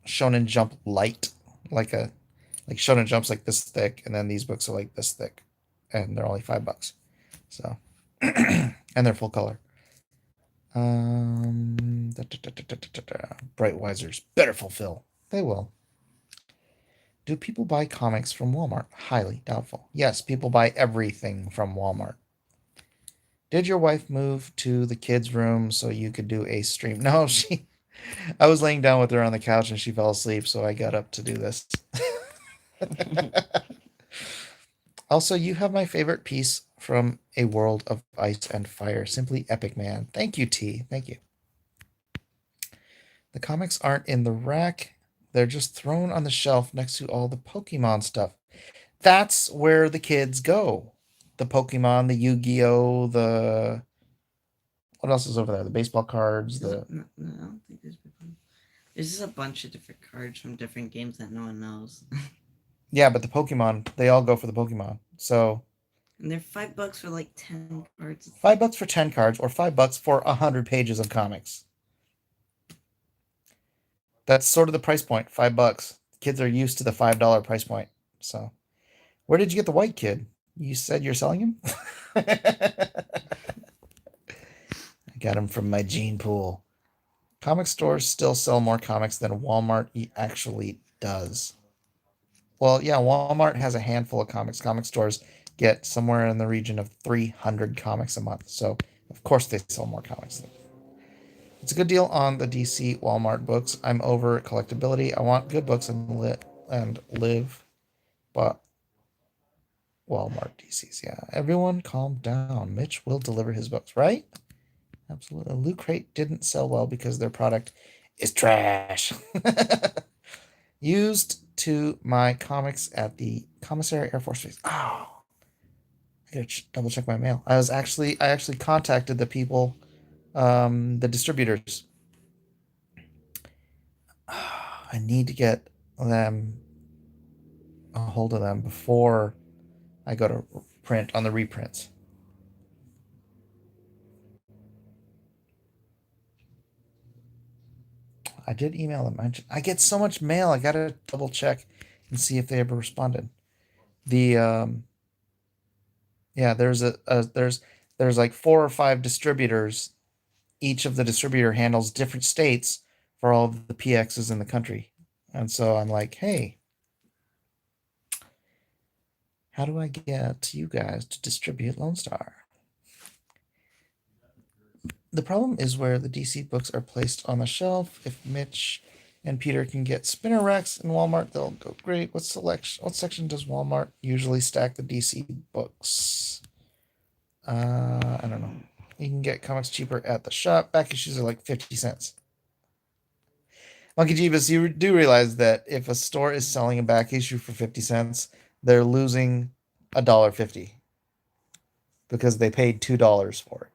Shonen Jump Light, like Shonen Jump's like this thick, and then these books are like this thick, and they're only $5. So, and they're full color. Brightwisers better fulfill. They will. Do people buy comics from Walmart? Highly doubtful. Yes, people buy everything from Walmart. Did your wife move to the kids' room so you could do a stream? No, I was laying down with her on the couch and she fell asleep, so I got up to do this. Also, you have my favorite piece from A World of Ice and Fire. Simply epic, man. Thank you, T. Thank you. The comics aren't in the rack. They're just thrown on the shelf next to all the Pokemon stuff. That's where the kids go. The Pokemon, the Yu-Gi-Oh, the... What else is over there? The baseball cards, the... No, I don't think there's just a bunch of different cards from different games that no one knows. Yeah, but the Pokemon, they all go for the Pokemon. So... And they're $5 for like 10 cards. $5 for 10 cards, or $5 for 100 pages of comics. That's sort of the price point, $5. Kids are used to the $5 price point. So, where did you get the white kid? You said you're selling him? I got him from my gene pool. Comic stores still sell more comics than Walmart actually does. Well, yeah, Walmart has a handful of comics. Comic stores get somewhere in the region of 300 comics a month. So, of course, they sell more comics. It's a good deal on the DC Walmart books. I'm over collectability. I want good books and live, but Walmart DCs, yeah. Everyone calm down. Mitch will deliver his books, right? Absolutely. Loot Crate didn't sell well because their product is trash. Used to my comics at the Commissary Air Force Base. Oh, I gotta double check my mail. I actually contacted the people, the distributors. I need to get them a hold of them before I go to print on the reprints. I did email them. I get so much mail. I gotta double check and see if they ever responded. The yeah, there's there's like 4 or 5 distributors. Each of the distributor handles different states for all of the PXs in the country. And so I'm like, hey, how do I get you guys to distribute Lone Star? The problem is where the DC books are placed on the shelf. If Mitch and Peter can get spinner racks in Walmart, they'll go great. What section does Walmart usually stack the DC books? I don't know. You can get comics cheaper at the shop. Back issues are like 50 cents. Monkey Jeebus, you do realize that if a store is selling a back issue for 50 cents, they're losing $1.50 because they paid $2 for it.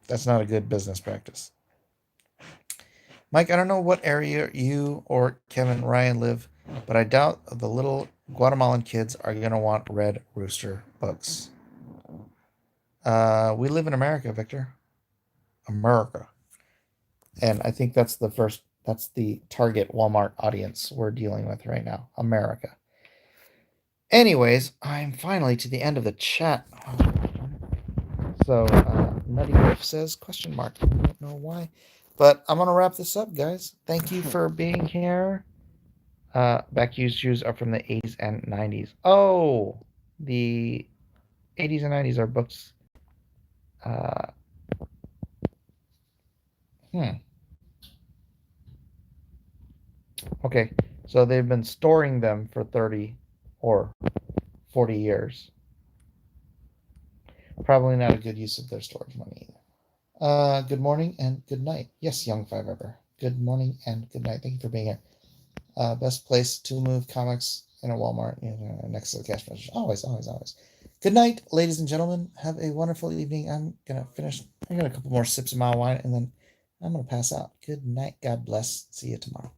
That's not a good business practice. Mike, I don't know what area you or Kevin Ryan live, but I doubt the little Guatemalan kids are going to want Red Rooster books. We live in America, Victor. America. And I think that's the target Walmart audience we're dealing with right now. America. Anyways, I'm finally to the end of the chat. So, Nutty Wolf says, question mark. I don't know why. But I'm going to wrap this up, guys. Thank you for being here. Back issues are from the 80s and 90s. Oh, the 80s and 90s are books. Okay, so they've been storing them for 30 or 40 years. Probably not a good use of their storage money either. Good morning and good night. Yes, Young Five Ever. Good morning and good night. Thank you for being here. Best place to move comics in a Walmart, next to the cash register. Always, always, always. Good night, ladies and gentlemen. Have a wonderful evening. I'm gonna finish. I got a couple more sips of my wine, and then I'm gonna pass out. Good night. God bless. See you tomorrow.